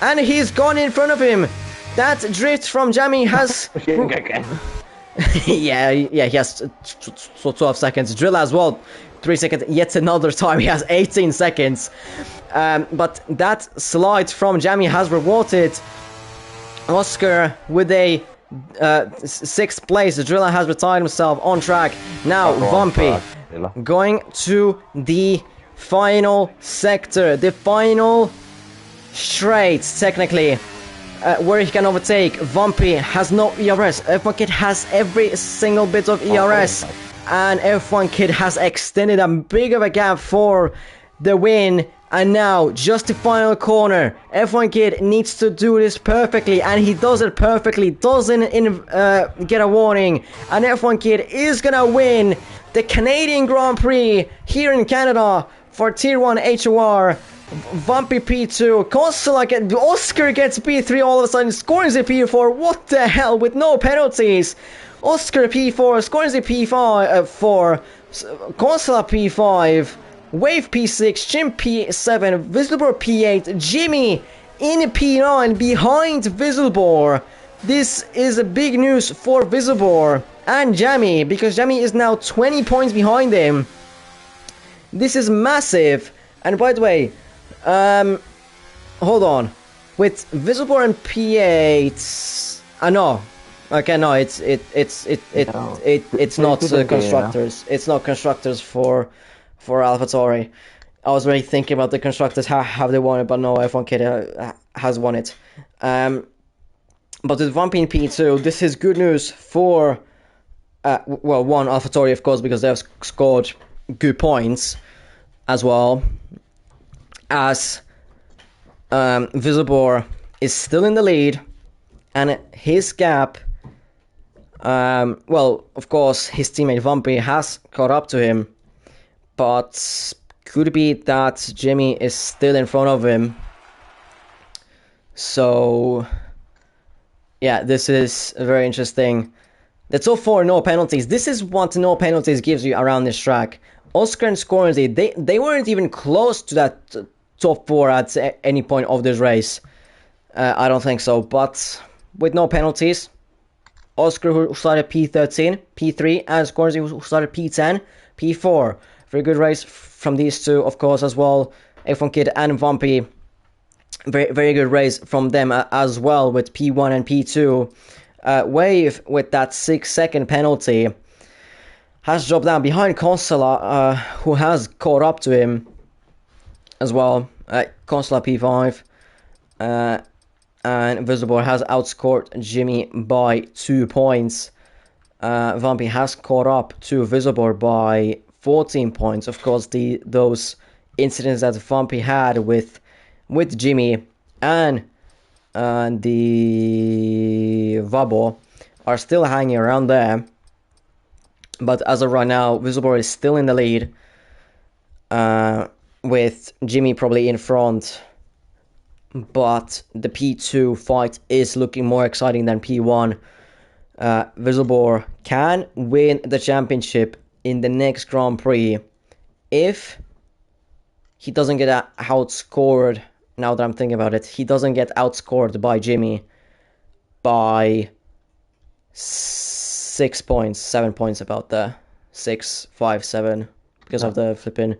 and he's gone in front of him. That drift from Jammy has yeah, he has 12 seconds. Drill as well, 3 seconds, yet another time he has 18 seconds. But that slide from Jammy has rewarded Oscar with a 6th place. Drilla has retired himself on track. Now Vampy going to the final sector, the final straight technically, where he can overtake. Vampy has no ERS. F1 Kid has every single bit of ERS, and F1 Kid has extended a big of a gap for the win. And now, just the final corner. F1 Kid needs to do this perfectly, and he does it perfectly. Doesn't get a warning, and F1 Kid is gonna win the Canadian Grand Prix here in Canada for Tier 1 HOR. Vampy P2, Constella Oscar gets P3 all of a sudden, scoring the P4. What the hell, with no penalties? Oscar P4, scoring the P5 4, Constella P5. Wave P6, Chimp P7, VisileBoar P8, Jimmy in P9 behind VisileBoar. This is a big news for VisileBoar and Jammy, because Jammy is now 20 points behind him. This is massive. And by the way, hold on. With VisileBoar and P8, no. Okay, no, it's not constructors. It's not constructors for for AlphaTauri. I was really thinking about the constructors, how they won it, but no, F1 Kid has won it. But with Vampy in P2, this is good news for, well, one, AlphaTauri, of course, because they've scored good points as well, as VisileBoar is still in the lead, and his gap, well, of course, his teammate Vampy has caught up to him, but could be that Jammy is still in front of him. So, yeah, this is very interesting. The top 4, no penalties. This is what no penalties gives you around this track. Oscar and Scornsy, they weren't even close to that top 4 at any point of this race. I don't think so, but with no penalties, Oscar, who started P13, P3, and Scornsy, who started P10, P4. Very good race from these two, of course, as well. F1 Kid and Vampy, very, very good race from them as well, with P1 and P2. Wave, with that 6-second penalty, has dropped down behind Consola, who has caught up to him as well. Consola P5, and VisileBoar has outscored Jimmy by 2 points. Vampy has caught up to VisileBoar by 14 points. Of course, those incidents that Vampy had with Jimmy and the Vabo are still hanging around there. But as of right now, VisileBoar is still in the lead, with Jimmy probably in front. But the P2 fight is looking more exciting than P1. VisileBoar can win the championship in the next Grand Prix if he doesn't get outscored. Now that I'm thinking about it, he doesn't get outscored by Jimmy by 6 points, 7 points, about the 6, 5, 7, because of the flipping.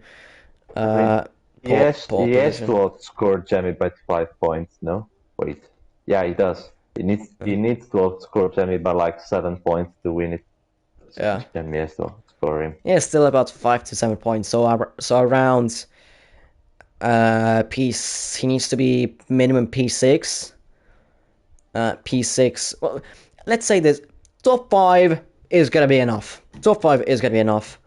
Yes, he has to outscore Jammy by 5 points. No, wait. Yeah, he does. He needs to outscore Jammy by like 7 points to win it. Yeah, Jammy has to outscore him. Yeah, still about 5 to 7 points. So around he needs to be minimum P6. P6. Well, let's say this top 5 is gonna be enough. Top 5 is gonna be enough.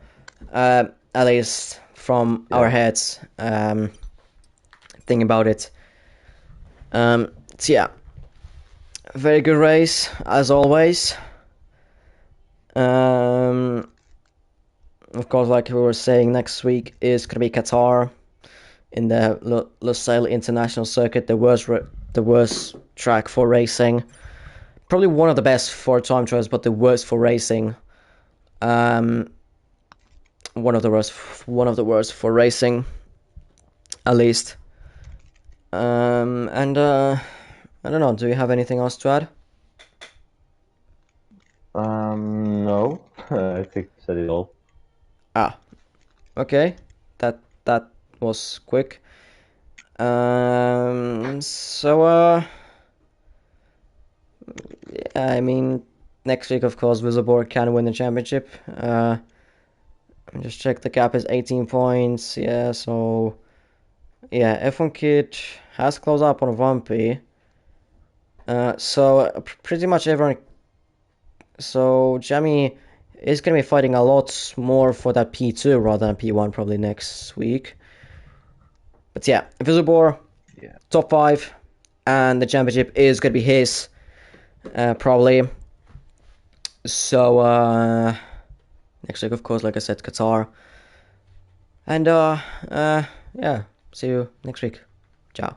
At least from our heads. Think about it. So yeah, very good race as always. Of course, like we were saying, next week is gonna be Qatar in the Lusail International Circuit, the worst track for racing. Probably one of the best for time trials, but the worst for racing. One of the worst for racing, at least. And I don't know. Do you have anything else to add? No, I think you said it all. Okay. That was quick. So I mean, next week, of course, VisileBoar can win the championship. Just check, the gap is 18 points. Yeah, so yeah, F1 Kid has closed up on Vampy. So pretty much everyone. So Jammy is gonna be fighting a lot more for that P2 rather than P1 probably next week. But yeah, VisileBoar, top 5, and the championship is gonna be his, probably. So next week, of course, like I said, Qatar. And yeah, see you next week. Ciao.